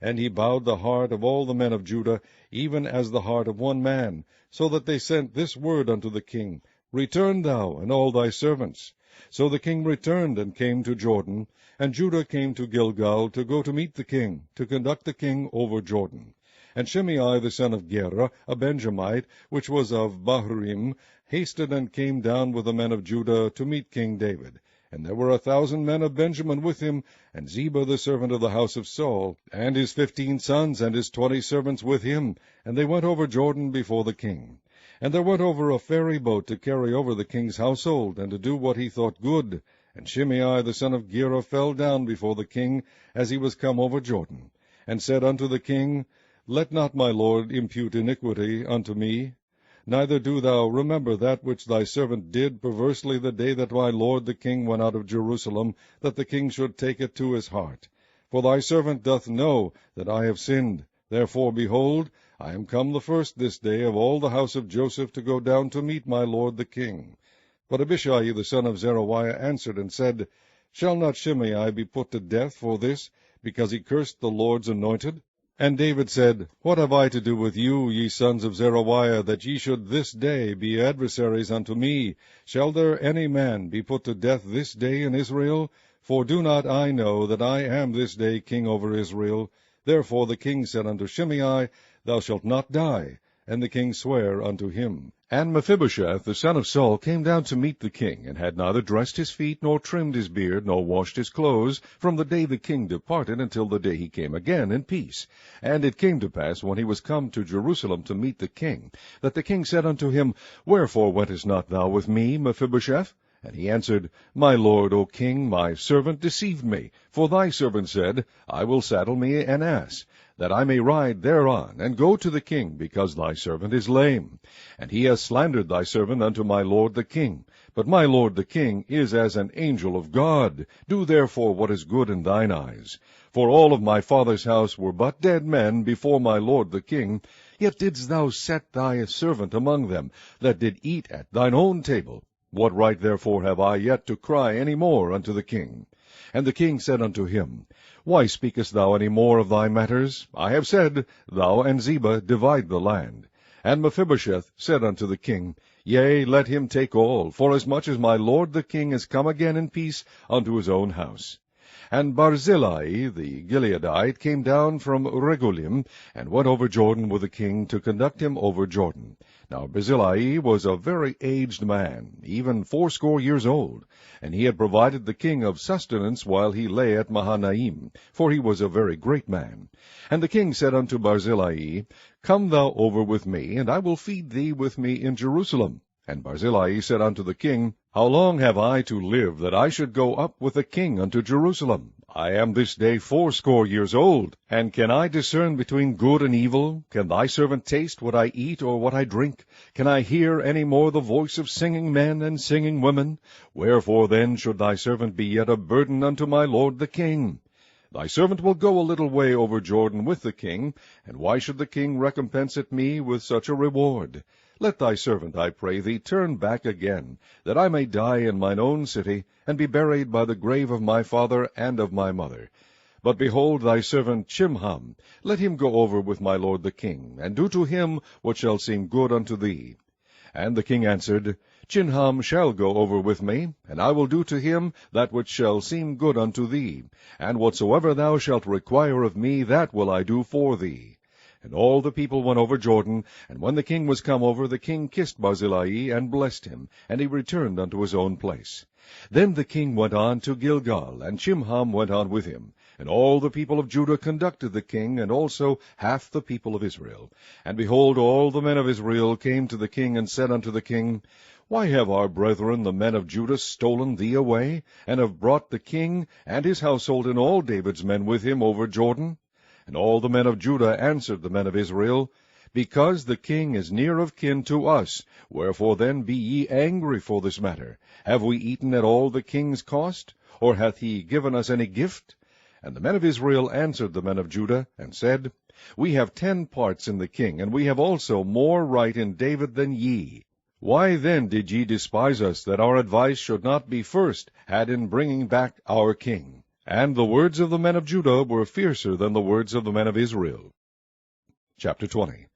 And he bowed the heart of all the men of Judah, even as the heart of one man, so that they sent this word unto the king, Return thou, and all thy servants. So the king returned, and came to Jordan, and Judah came to Gilgal, to go to meet the king, to conduct the king over Jordan. And Shimei the son of Gera, a Benjamite, which was of Bahurim, hasted and came down with the men of Judah to meet King David. And there were 1,000 men of Benjamin with him, and Ziba the servant of the house of Saul, and his 15 sons, and his 20 servants with him. And they went over Jordan before the king. And there went over a ferry boat to carry over the king's household, and to do what he thought good. And Shimei the son of Gera fell down before the king, as he was come over Jordan, and said unto the king, Let not my lord impute iniquity unto me, neither do thou remember that which thy servant did perversely the day that my lord the king went out of Jerusalem, that the king should take it to his heart. For thy servant doth know that I have sinned. Therefore, behold, I am come the first this day of all the house of Joseph to go down to meet my lord the king. But Abishai the son of Zeruiah answered and said, Shall not Shimei be put to death for this, because he cursed the Lord's anointed? And David said, What have I to do with you, ye sons of Zeruiah, that ye should this day be adversaries unto me? Shall there any man be put to death this day in Israel? For do not I know that I am this day king over Israel? Therefore the king said unto Shimei, Thou shalt not die. And the king sware unto him. And Mephibosheth the son of Saul came down to meet the king, and had neither dressed his feet, nor trimmed his beard, nor washed his clothes, from the day the king departed until the day he came again in peace. And it came to pass, when he was come to Jerusalem to meet the king, that the king said unto him, Wherefore wentest not thou with me, Mephibosheth? And he answered, My lord, O king, my servant deceived me. For thy servant said, I will saddle me an ass, that I may ride thereon, and go to the king, because thy servant is lame. And he has slandered thy servant unto my lord the king. But my lord the king is as an angel of God. Do therefore what is good in thine eyes. For all of my father's house were but dead men before my lord the king. Yet didst thou set thy servant among them, that did eat at thine own table. What right therefore have I yet to cry any more unto the king? And the king said unto him, Why speakest thou any more of thy matters? I have said, Thou and Ziba divide the land. And Mephibosheth said unto the king, Yea, let him take all, forasmuch as my lord the king is come again in peace unto his own house. And Barzillai the Gileadite came down from Regulim, and went over Jordan with the king, to conduct him over Jordan. Now Barzillai was a very aged man, even 80 years old, and he had provided the king of sustenance while he lay at Mahanaim, for he was a very great man. And the king said unto Barzillai, Come thou over with me, and I will feed thee with me in Jerusalem. And Barzillai said unto the king, How long have I to live, that I should go up with the king unto Jerusalem? I am this day 80 years old, and can I discern between good and evil? Can thy servant taste what I eat or what I drink? Can I hear any more the voice of singing men and singing women? Wherefore then should thy servant be yet a burden unto my lord the king? Thy servant will go a little way over Jordan with the king, and why should the king recompense it me with such a reward? Let thy servant, I pray thee, turn back again, that I may die in mine own city, and be buried by the grave of my father and of my mother. But behold thy servant Chimham, let him go over with my lord the king, and do to him what shall seem good unto thee. And the king answered, Chimham shall go over with me, and I will do to him that which shall seem good unto thee, and whatsoever thou shalt require of me, that will I do for thee. And all the people went over Jordan, and when the king was come over, the king kissed Barzillai, and blessed him, and he returned unto his own place. Then the king went on to Gilgal, and Chimham went on with him. And all the people of Judah conducted the king, and also half the people of Israel. And behold, all the men of Israel came to the king, and said unto the king, Why have our brethren the men of Judah stolen thee away, and have brought the king and his household and all David's men with him over Jordan? And all the men of Judah answered the men of Israel, Because the king is near of kin to us, wherefore then be ye angry for this matter? Have we eaten at all the king's cost? Or hath he given us any gift? And the men of Israel answered the men of Judah, and said, We have 10 parts in the king, and we have also more right in David than ye. Why then did ye despise us, that our advice should not be first had in bringing back our king? And the words of the men of Judah were fiercer than the words of the men of Israel. Chapter 20.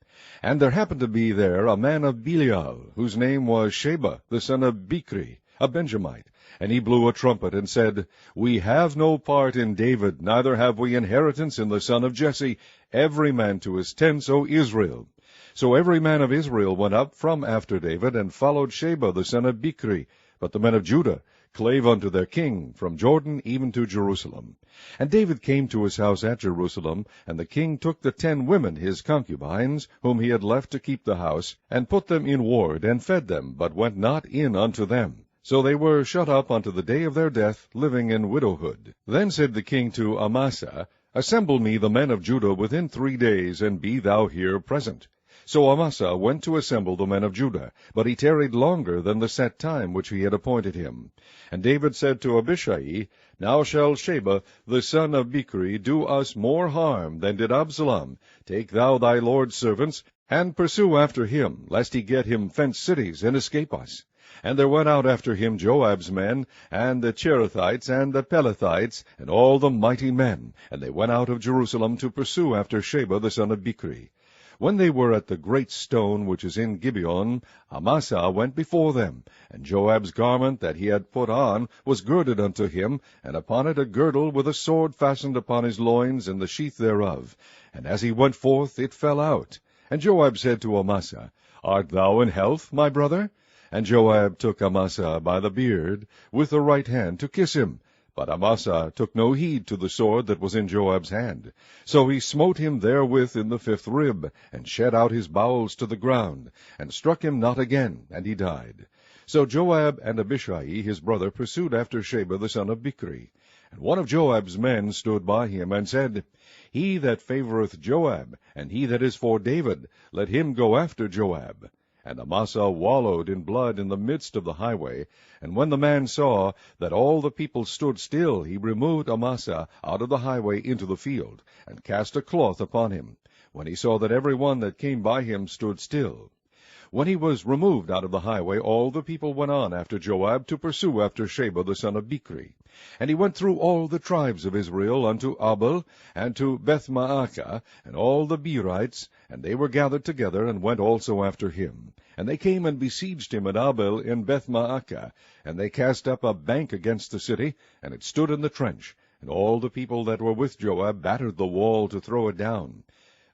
And there happened to be there a man of Belial, whose name was Sheba, the son of Bichri, a Benjamite. And he blew a trumpet, and said, We have no part in David, neither have we inheritance in the son of Jesse, every man to his tents, O Israel. So every man of Israel went up from after David, and followed Sheba the son of Bichri. But the men of Judah clave unto their king, from Jordan even to Jerusalem. And David came to his house at Jerusalem, and the king took the 10 women his concubines, whom he had left to keep the house, and put them in ward, and fed them, but went not in unto them. So they were shut up unto the day of their death, living in widowhood. Then said the king to Amasa, Assemble me the men of Judah within 3 days, and be thou here present. So Amasa went to assemble the men of Judah, but he tarried longer than the set time which he had appointed him. And David said to Abishai, Now shall Sheba the son of Bichri do us more harm than did Absalom. Take thou thy lord's servants, and pursue after him, lest he get him fenced cities, and escape us. And there went out after him Joab's men, and the Cherethites, and the Pelethites, and all the mighty men, and they went out of Jerusalem to pursue after Sheba the son of Bichri. When they were at the great stone which is in Gibeon, Amasa went before them, and Joab's garment that he had put on was girded unto him, and upon it a girdle with a sword fastened upon his loins, and the sheath thereof. And as he went forth, it fell out. And Joab said to Amasa, Art thou in health, my brother? And Joab took Amasa by the beard with the right hand to kiss him. But Amasa took no heed to the sword that was in Joab's hand. So he smote him therewith in the 5th rib, and shed out his bowels to the ground, and struck him not again, and he died. So Joab and Abishai his brother pursued after Sheba the son of Bichri. And one of Joab's men stood by him, and said, He that favoureth Joab, and he that is for David, let him go after Joab. And Amasa wallowed in blood in the midst of the highway. And when the man saw that all the people stood still, he removed Amasa out of the highway into the field, and cast a cloth upon him, when he saw that every one that came by him stood still. When he was removed out of the highway, all the people went on after Joab to pursue after Sheba the son of Bichri. And he went through all the tribes of Israel unto Abel, and to Bethmaachah, and all the Berites, and they were gathered together, and went also after him. And they came and besieged him at Abel in Bethmaachah, and they cast up a bank against the city, and it stood in the trench. And all the people that were with Joab battered the wall to throw it down.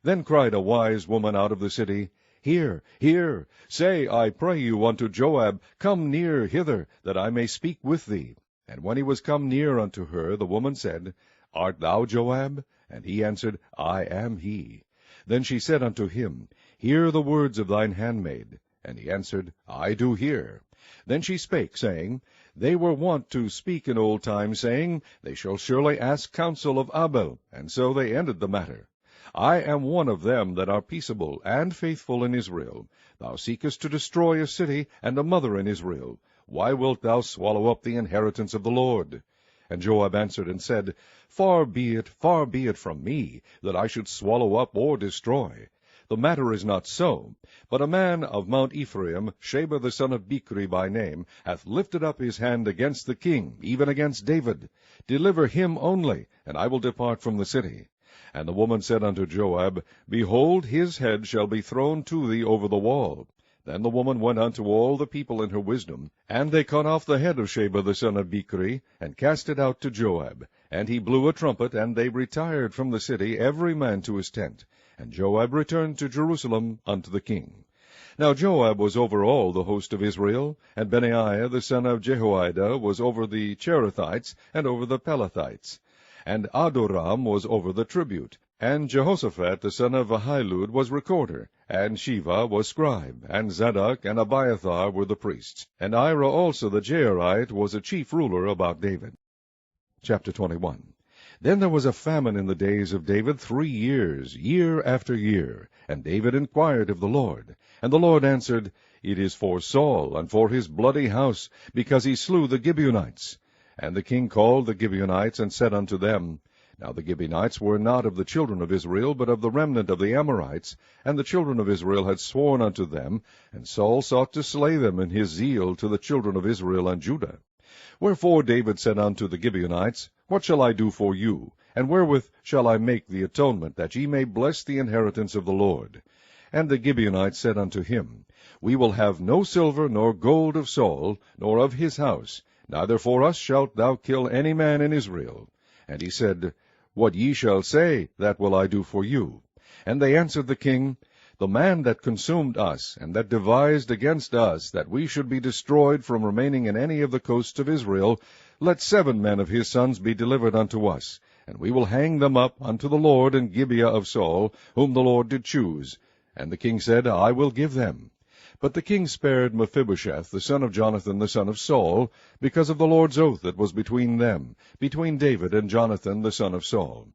Then cried a wise woman out of the city, Hear, hear, say, I pray you, unto Joab, Come near hither, that I may speak with thee. And when he was come near unto her, the woman said, Art thou Joab? And he answered, I am he. Then she said unto him, Hear the words of thine handmaid. And he answered, I do hear. Then she spake, saying, They were wont to speak in old time, saying, They shall surely ask counsel of Abel. And so they ended the matter. I am one of them that are peaceable and faithful in Israel. Thou seekest to destroy a city and a mother in Israel. Why wilt thou swallow up the inheritance of the Lord? And Joab answered and said, far be it from me, that I should swallow up or destroy. The matter is not so, but a man of Mount Ephraim, Sheba the son of Bichri by name, hath lifted up his hand against the king, even against David. Deliver him only, and I will depart from the city. And the woman said unto Joab, Behold, his head shall be thrown to thee over the wall. Then the woman went unto all the people in her wisdom, and they cut off the head of Sheba the son of Bichri, and cast it out to Joab. And he blew a trumpet, and they retired from the city, every man to his tent. And Joab returned to Jerusalem unto the king. Now Joab was over all the host of Israel, and Benaiah the son of Jehoiada was over the Cherethites, and over the Pelethites. And Adoram was over the tribute, and Jehoshaphat the son of Ahilud was recorder, and Sheva was scribe, and Zadok and Abiathar were the priests, and Ira also the Jairite was a chief ruler about David. Chapter 21. Then there was a famine in the days of David 3 years, year after year. And David inquired of the Lord. And the Lord answered, It is for Saul, and for his bloody house, because he slew the Gibeonites. And the king called the Gibeonites, and said unto them, Now the Gibeonites were not of the children of Israel, but of the remnant of the Amorites, and the children of Israel had sworn unto them, and Saul sought to slay them in his zeal to the children of Israel and Judah. Wherefore David said unto the Gibeonites, What shall I do for you? And wherewith shall I make the atonement, that ye may bless the inheritance of the Lord? And the Gibeonites said unto him, We will have no silver nor gold of Saul, nor of his house, neither for us shalt thou kill any man in Israel. And he said, What ye shall say, that will I do for you. And they answered the king, The man that consumed us, and that devised against us, that we should be destroyed from remaining in any of the coasts of Israel, let 7 men of his sons be delivered unto us, and we will hang them up unto the Lord in Gibeah of Saul, whom the Lord did choose. And the king said, I will give them. But the king spared Mephibosheth, the son of Jonathan, the son of Saul, because of the Lord's oath that was between them, between David and Jonathan, the son of Saul.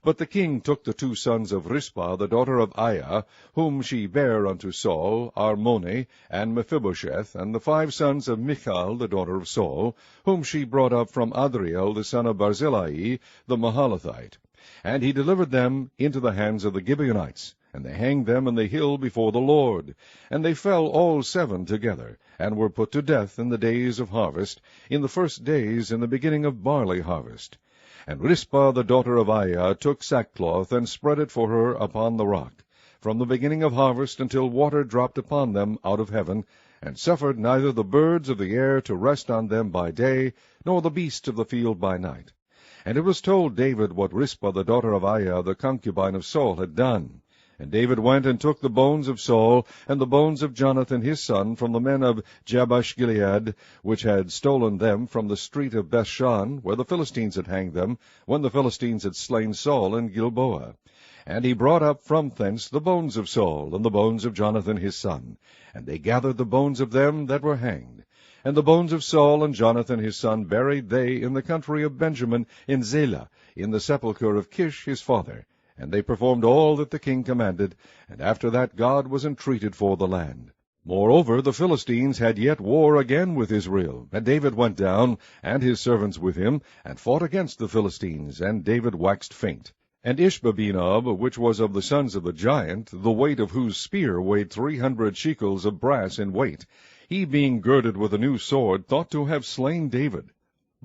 But the king took the 2 sons of Rizpah, the daughter of Aiah, whom she bare unto Saul, Armoni, and Mephibosheth, and the 5 sons of Michal, the daughter of Saul, whom she brought up from Adriel, the son of Barzillai, the Mahalathite. And he delivered them into the hands of the Gibeonites, and they hanged them in the hill before the Lord. And they fell all 7 together, and were put to death in the days of harvest, in the first days in the beginning of barley harvest. And Rizpah the daughter of Aiah took sackcloth, and spread it for her upon the rock, from the beginning of harvest until water dropped upon them out of heaven, and suffered neither the birds of the air to rest on them by day, nor the beasts of the field by night. And it was told David what Rizpah the daughter of Aiah, the concubine of Saul, had done. And David went and took the bones of Saul, and the bones of Jonathan his son, from the men of Jabesh-Gilead, which had stolen them from the street of Bethshan, where the Philistines had hanged them, when the Philistines had slain Saul in Gilboa. And he brought up from thence the bones of Saul, and the bones of Jonathan his son. And they gathered the bones of them that were hanged. And the bones of Saul and Jonathan his son buried they in the country of Benjamin, in Zelah, in the sepulchre of Kish his father. And they performed all that the king commanded, and after that God was entreated for the land. Moreover, the Philistines had yet war again with Israel, and David went down, and his servants with him, and fought against the Philistines, and David waxed faint. And Ishbabenob, which was of the sons of the giant, the weight of whose spear weighed 300 shekels of brass in weight, he being girded with a new sword, thought to have slain David.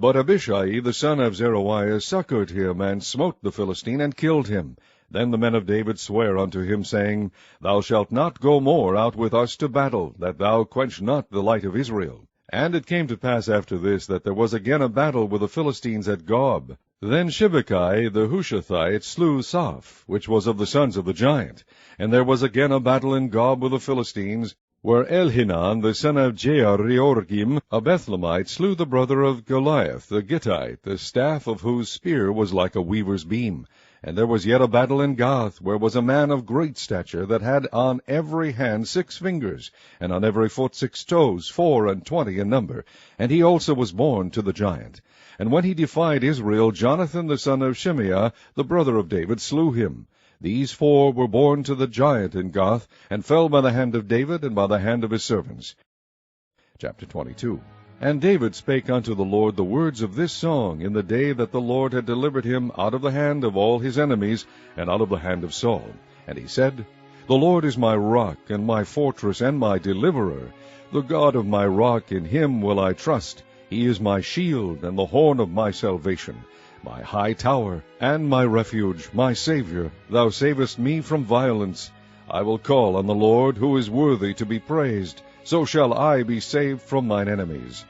But Abishai the son of Zeruiah succored him, and smote the Philistine, and killed him. Then the men of David sware unto him, saying, Thou shalt not go more out with us to battle, that thou quench not the light of Israel. And it came to pass after this, that there was again a battle with the Philistines at Gob. Then Shibbekai the Hushathite slew Saph, which was of the sons of the giant. And there was again a battle in Gob with the Philistines, where Elhanan the son of Jeareorgim, a Bethlehemite, slew the brother of Goliath the Gittite, the staff of whose spear was like a weaver's beam. And there was yet a battle in Gath, where was a man of great stature, that had on every hand 6 fingers, and on every foot 6 toes, 24 in number. And he also was born to the giant. And when he defied Israel, Jonathan the son of Shimeah, the brother of David, slew him. These 4 were born to the giant in Gath, and fell by the hand of David, and by the hand of his servants. Chapter 22. And David spake unto the Lord the words of this song in the day that the Lord had delivered him out of the hand of all his enemies, and out of the hand of Saul. And he said, The Lord is my rock, and my fortress, and my deliverer. The God of my rock, in him will I trust. He is my shield, and the horn of my salvation, my high tower, and my refuge, my Saviour. Thou savest me from violence. I will call on the Lord, who is worthy to be praised. So shall I be saved from mine enemies.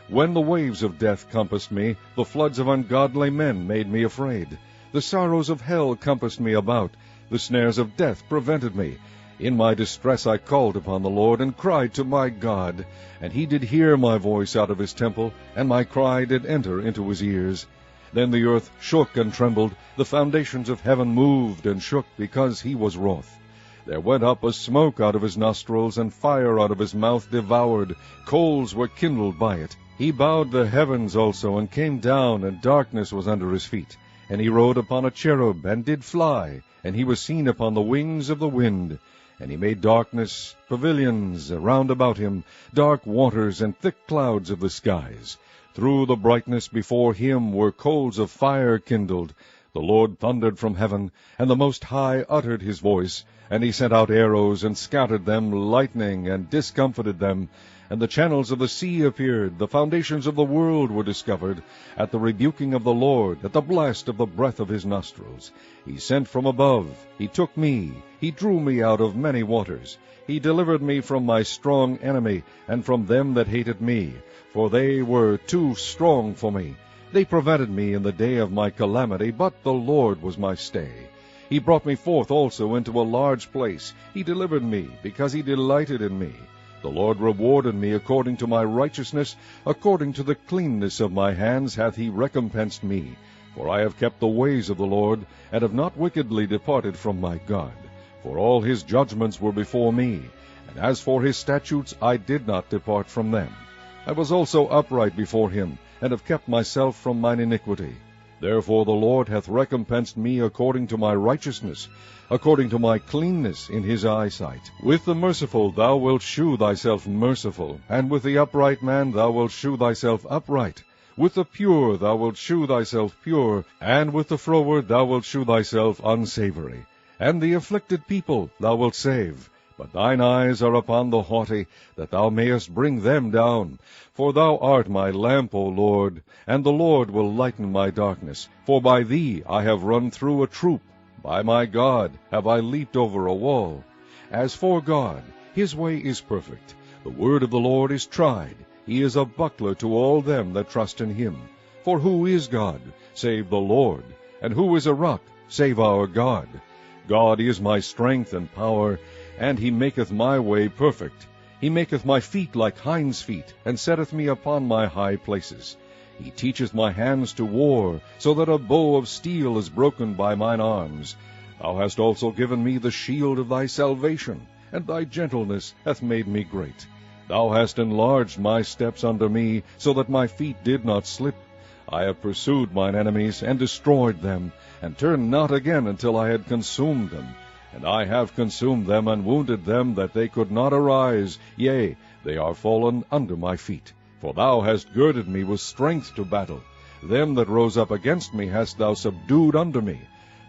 When the waves of death compassed me, the floods of ungodly men made me afraid. The sorrows of hell compassed me about. The snares of death prevented me. In my distress I called upon the Lord, and cried to my God. And he did hear my voice out of his temple, and my cry did enter into his ears. Then the earth shook and trembled, the foundations of heaven moved and shook, because he was wroth. There went up a smoke out of his nostrils, and fire out of his mouth devoured. Coals were kindled by it. He bowed the heavens also, and came down, and darkness was under his feet. And he rode upon a cherub, and did fly, and he was seen upon the wings of the wind. And he made darkness, pavilions round about him, dark waters, and thick clouds of the skies. Through the brightness before him were coals of fire kindled. The Lord thundered from heaven, and the Most High uttered his voice. And he sent out arrows, and scattered them, lightning, and discomfited them. And the channels of the sea appeared, the foundations of the world were discovered, at the rebuking of the Lord, at the blast of the breath of his nostrils. He sent from above, he took me, he drew me out of many waters. He delivered me from my strong enemy, and from them that hated me, for they were too strong for me. They prevented me in the day of my calamity, but the Lord was my stay. He brought me forth also into a large place. He delivered me, because he delighted in me. The Lord rewarded me according to my righteousness, according to the cleanness of my hands hath he recompensed me. For I have kept the ways of the Lord, and have not wickedly departed from my God. For all his judgments were before me, And as for his statutes, I did not depart from them. I was also upright before him, and have kept myself from mine iniquity. Therefore the Lord hath recompensed me according to my righteousness, according to my cleanness in his eyesight. With the merciful thou wilt shew thyself merciful, and with the upright man thou wilt shew thyself upright. With the pure thou wilt shew thyself pure, and with the froward thou wilt shew thyself unsavory. And the afflicted people thou wilt save. But thine eyes are upon the haughty, that thou mayest bring them down. For thou art my lamp, O Lord, and the Lord will lighten my darkness. For by thee I have run through a troop, by my God have I leaped over a wall. As for God, his way is perfect. The word of the Lord is tried. He is a buckler to all them that trust in him. For who is God, save the Lord? And who is a rock, save our God? God is my strength and power, and he maketh my way perfect. He maketh my feet like hinds' feet, and setteth me upon my high places. He teacheth my hands to war, so that a bow of steel is broken by mine arms. Thou hast also given me the shield of thy salvation, and thy gentleness hath made me great. Thou hast enlarged my steps under me, so that my feet did not slip. I have pursued mine enemies, and destroyed them, and turned not again until I had consumed them. And I have consumed them, and wounded them, that they could not arise. Yea, they are fallen under my feet. For thou hast girded me with strength to battle. Them that rose up against me hast thou subdued under me.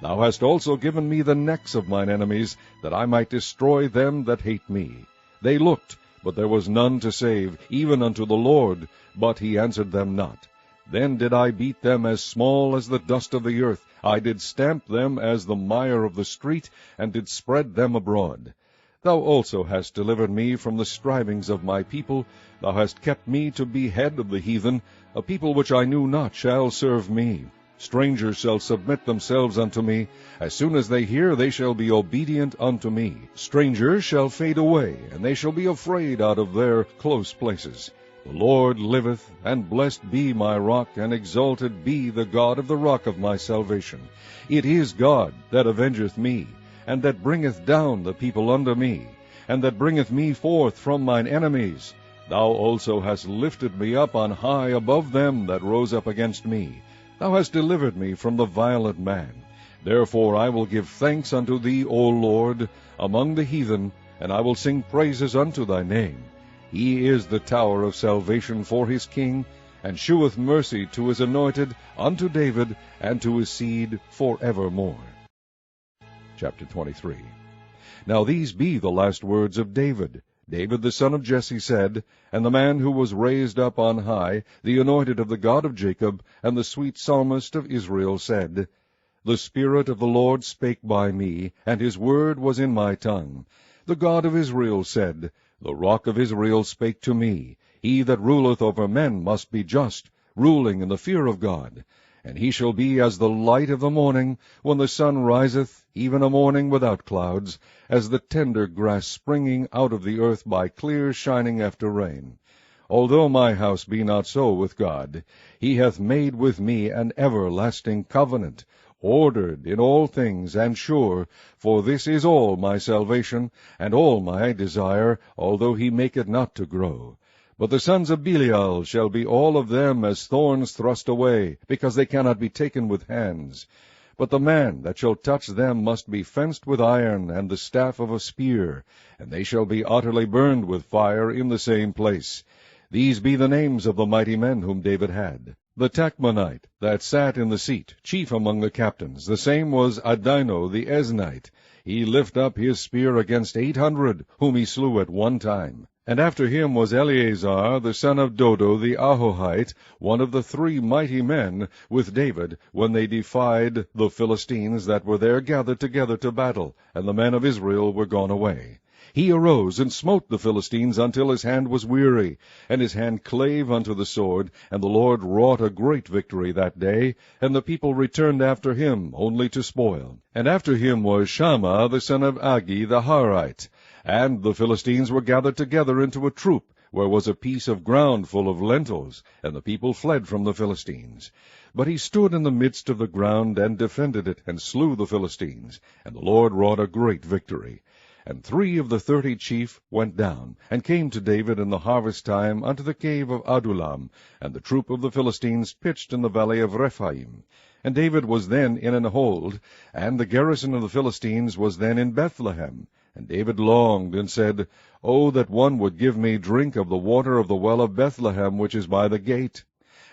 Thou hast also given me the necks of mine enemies, that I might destroy them that hate me. They looked, but there was none to save, even unto the Lord, but he answered them not. Then did I beat them as small as the dust of the earth. I did stamp them as the mire of the street, and did spread them abroad. Thou also hast delivered me from the strivings of my people. Thou hast kept me to be head of the heathen. A people which I knew not shall serve me. Strangers shall submit themselves unto me. As soon as they hear, they shall be obedient unto me. Strangers shall fade away, and they shall be afraid out of their close places. The Lord liveth, and blessed be my rock, and exalted be the God of the rock of my salvation. It is God that avengeth me, and that bringeth down the people under me, and that bringeth me forth from mine enemies. Thou also hast lifted me up on high above them that rose up against me. Thou hast delivered me from the violent man. Therefore I will give thanks unto thee, O Lord, among the heathen, and I will sing praises unto thy name. He is the tower of salvation for his king, and sheweth mercy to his anointed, unto David, and to his seed forevermore. Chapter 23. Now these be the last words of David. David the son of Jesse said, and the man who was raised up on high, the anointed of the God of Jacob, and the sweet psalmist of Israel, said, The Spirit of the Lord spake by me, and his word was in my tongue. The God of Israel said, The rock of Israel spake to me. He that ruleth over men must be just, ruling in the fear of God. And he shall be as the light of the morning, when the sun riseth, even a morning without clouds, as the tender grass springing out of the earth by clear shining after rain. Although my house be not so with God, he hath made with me an everlasting covenant, ordered in all things, and sure, for this is all my salvation, and all my desire, although he make it not to grow. But the sons of Belial shall be all of them as thorns thrust away, because they cannot be taken with hands. But the man that shall touch them must be fenced with iron, and the staff of a spear, and they shall be utterly burned with fire in the same place. These be the names of the mighty men whom David had. The Tachmonite that sat in the seat, chief among the captains, the same was Adino the Eznite. He lift up his spear against 800, whom he slew at one time. And after him was Eleazar the son of Dodo the Ahohite, one of the 3 mighty men with David, when they defied the Philistines that were there gathered together to battle, and the men of Israel were gone away. He arose and smote the Philistines until his hand was weary, and his hand clave unto the sword, and the Lord wrought a great victory that day, and the people returned after him only to spoil. And after him was Shammah the son of Agi the Harite. And the Philistines were gathered together into a troop, where was a piece of ground full of lentils, and the people fled from the Philistines. But he stood in the midst of the ground, and defended it, and slew the Philistines, and the Lord wrought a great victory. And 3 of the 30 chief went down, and came to David in the harvest time unto the cave of Adullam, and the troop of the Philistines pitched in the valley of Rephaim. And David was then in an hold, and the garrison of the Philistines was then in Bethlehem. And David longed, and said, O that one would give me drink of the water of the well of Bethlehem, which is by the gate.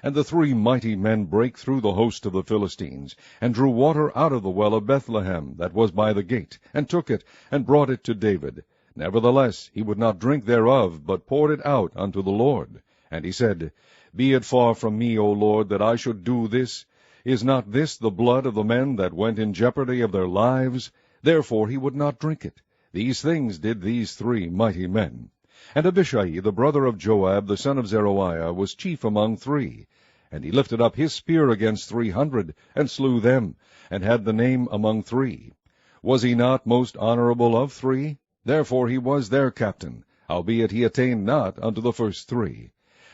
And the 3 mighty men brake through the host of the Philistines, and drew water out of the well of Bethlehem, that was by the gate, and took it, and brought it to David. Nevertheless he would not drink thereof, but poured it out unto the Lord. And he said, Be it far from me, O Lord, that I should do this. Is not this the blood of the men that went in jeopardy of their lives? Therefore he would not drink it. These things did these 3 mighty men. And Abishai, the brother of Joab, the son of Zeruiah, was chief among 3. And he lifted up his spear against 300, and slew them, and had the name among 3. Was he not most honorable of 3? Therefore he was their captain, howbeit he attained not unto the first 3.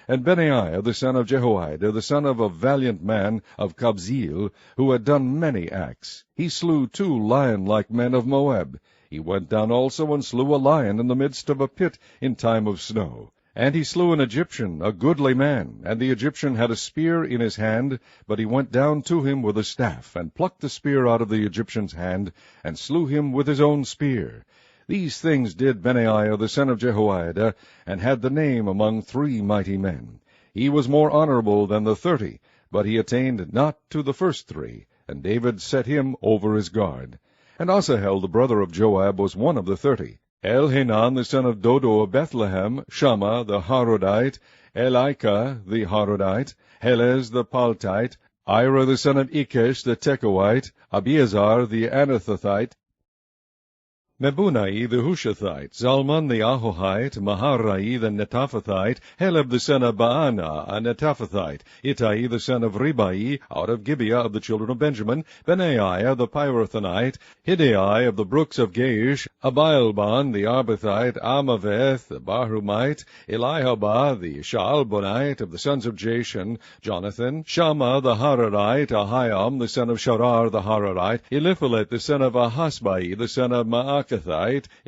And Benaiah the son of Jehoiada, the son of a valiant man of Kabzeel, who had done many acts, he slew 2 lion-like men of Moab. He went down also and slew a lion in the midst of a pit in time of snow. And he slew an Egyptian, a goodly man, and the Egyptian had a spear in his hand, but he went down to him with a staff, and plucked the spear out of the Egyptian's hand, and slew him with his own spear. These things did Benaiah the son of Jehoiada, and had the name among 3 mighty men. He was more honorable than the 30, but he attained not to the first 3, and David set him over his guard. And Asahel the brother of Joab was one of the 30. Elhanan the son of Dodo of Bethlehem, Shammah the Harodite, Elika the Harodite, Helez the Paltite, Ira the son of Ikesh the Tekoite, Abiezar the Anathothite, Mebunai the Hushathite, Zalman the Ahohite, Maharai the Netophathite, Heleb the son of Baana, a Netophathite, Ittai the son of Ribai, out of Gibeah of the children of Benjamin, Benaiah the Pirathonite, Hidai of the brooks of Gaish, Abialban the Arbathite, Amaveth the Barhumite, Elihabah the Shaalbonite of the sons of Jashan, Jonathan, Shammah the Hararite, Ahiam the son of Sharar the Hararite, Eliphalet the son of Ahasbai, the son of Maakathite,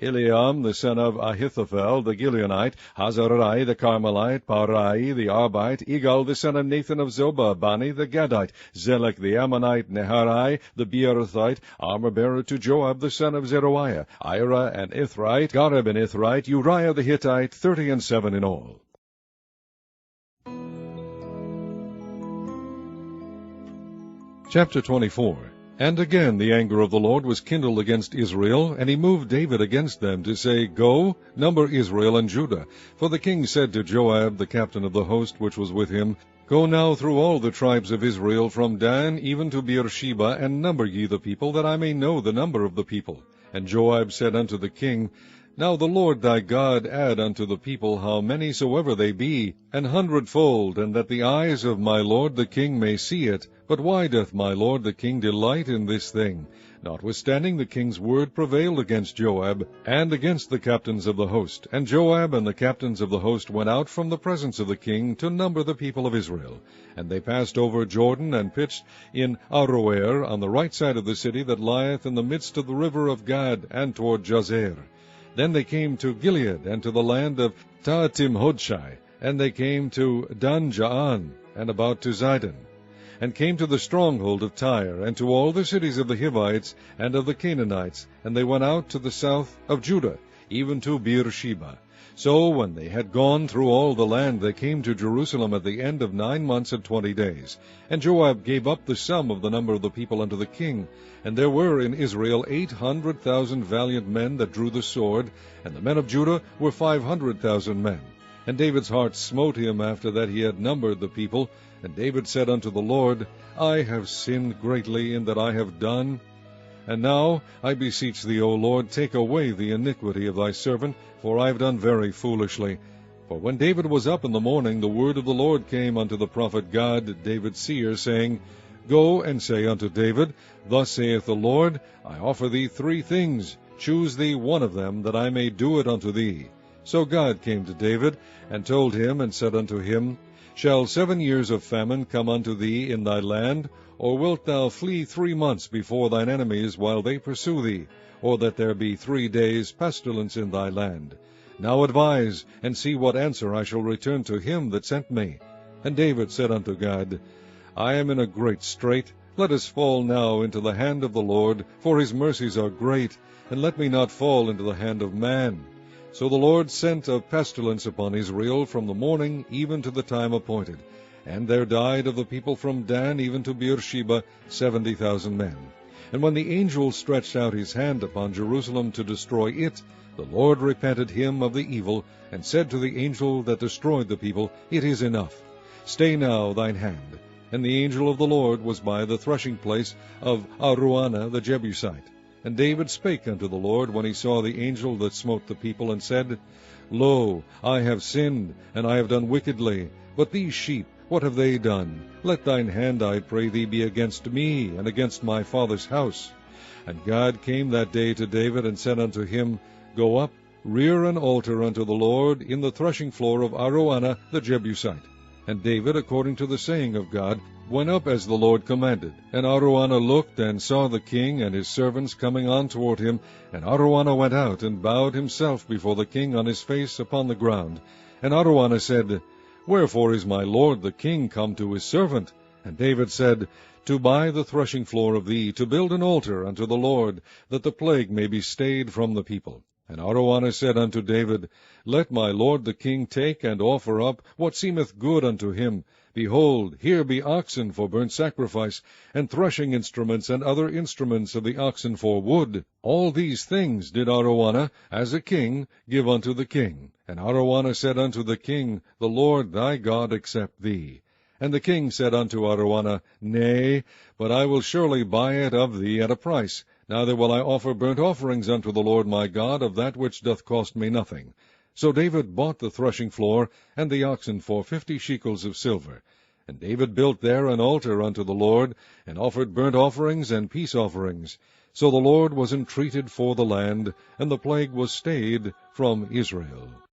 Eliam the son of Ahithophel the Gileonite, Hazarai the Carmelite, Parai the Arbite, Igal the son of Nathan of Zobah, Bani the Gadite, Zelek the Ammonite, Neharai the Beerothite, armor-bearer to Joab the son of Zeruiah, Ira and Ithrite, Gareb and Ithrite, Uriah the Hittite, 37 in all. Chapter 24. And again the anger of the Lord was kindled against Israel, and he moved David against them, to say, Go, number Israel and Judah. For the king said to Joab, the captain of the host which was with him, Go now through all the tribes of Israel, from Dan even to Beersheba, and number ye the people, that I may know the number of the people. And Joab said unto the king, Now the Lord thy God add unto the people how many soever they be, 100-fold, and that the eyes of my lord the king may see it. But why doth my lord the king delight in this thing? Notwithstanding the king's word prevailed against Joab, and against the captains of the host. And Joab and the captains of the host went out from the presence of the king to number the people of Israel. And they passed over Jordan, and pitched in Aroer, on the right side of the city that lieth in the midst of the river of Gad, and toward Jazer. Then they came to Gilead, and to the land of Tahtim-Hodshai, and they came to Dan-Jaan, and about to Zidon, and came to the stronghold of Tyre, and to all the cities of the Hivites and of the Canaanites, and they went out to the south of Judah, even to Beersheba. So when they had gone through all the land, they came to Jerusalem at the end of 9 months and 20 days. And Joab gave up the sum of the number of the people unto the king. And there were in Israel 800,000 valiant men that drew the sword, and the men of Judah were 500,000 men. And David's heart smote him after that he had numbered the people. And David said unto the Lord, I have sinned greatly in that I have done. And now, I beseech thee, O Lord, take away the iniquity of thy servant, for I have done very foolishly. For when David was up in the morning, the word of the Lord came unto the prophet Gad, David's seer, saying, Go and say unto David, Thus saith the Lord, I offer thee 3 things. Choose thee one of them, that I may do it unto thee. So God came to David, and told him, and said unto him, Shall 7 years of famine come unto thee in thy land, Or wilt thou flee 3 months before thine enemies, while they pursue thee? Or that there be 3 days pestilence in thy land? Now advise, and see what answer I shall return to him that sent me. And David said unto God, I am in a great strait. Let us fall now into the hand of the Lord, for his mercies are great, and let me not fall into the hand of man. So the Lord sent a pestilence upon Israel from the morning even to the time appointed. And there died of the people from Dan even to Beersheba 70,000 men. And when the angel stretched out his hand upon Jerusalem to destroy it, the Lord repented him of the evil, and said to the angel that destroyed the people, It is enough. Stay now thine hand. And the angel of the Lord was by the threshing place of Araunah the Jebusite. And David spake unto the Lord when he saw the angel that smote the people, and said, Lo, I have sinned, and I have done wickedly. But these sheep, what have they done? Let thine hand, I pray thee, be against me, and against my father's house. And God came that day to David, and said unto him, Go up, rear an altar unto the Lord in the threshing floor of Araunah the Jebusite. And David, according to the saying of God, went up as the Lord commanded. And Araunah looked, and saw the king and his servants coming on toward him. And Araunah went out, and bowed himself before the king on his face upon the ground. And Araunah said, Wherefore is my lord the king come to his servant? And David said, To buy the threshing floor of thee, to build an altar unto the Lord, that the plague may be stayed from the people. And Araunah said unto David, Let my lord the king take and offer up what seemeth good unto him. Behold, here be oxen for burnt sacrifice, and threshing instruments, and other instruments of the oxen for wood. All these things did Araunah, as a king, give unto the king. And Araunah said unto the king, The Lord thy God accept thee. And the king said unto Araunah, Nay, but I will surely buy it of thee at a price. Neither will I offer burnt offerings unto the Lord my God of that which doth cost me nothing. So David bought the threshing floor and the oxen for 50 shekels of silver. And David built there an altar unto the Lord, and offered burnt offerings and peace offerings. So the Lord was entreated for the land, and the plague was stayed from Israel.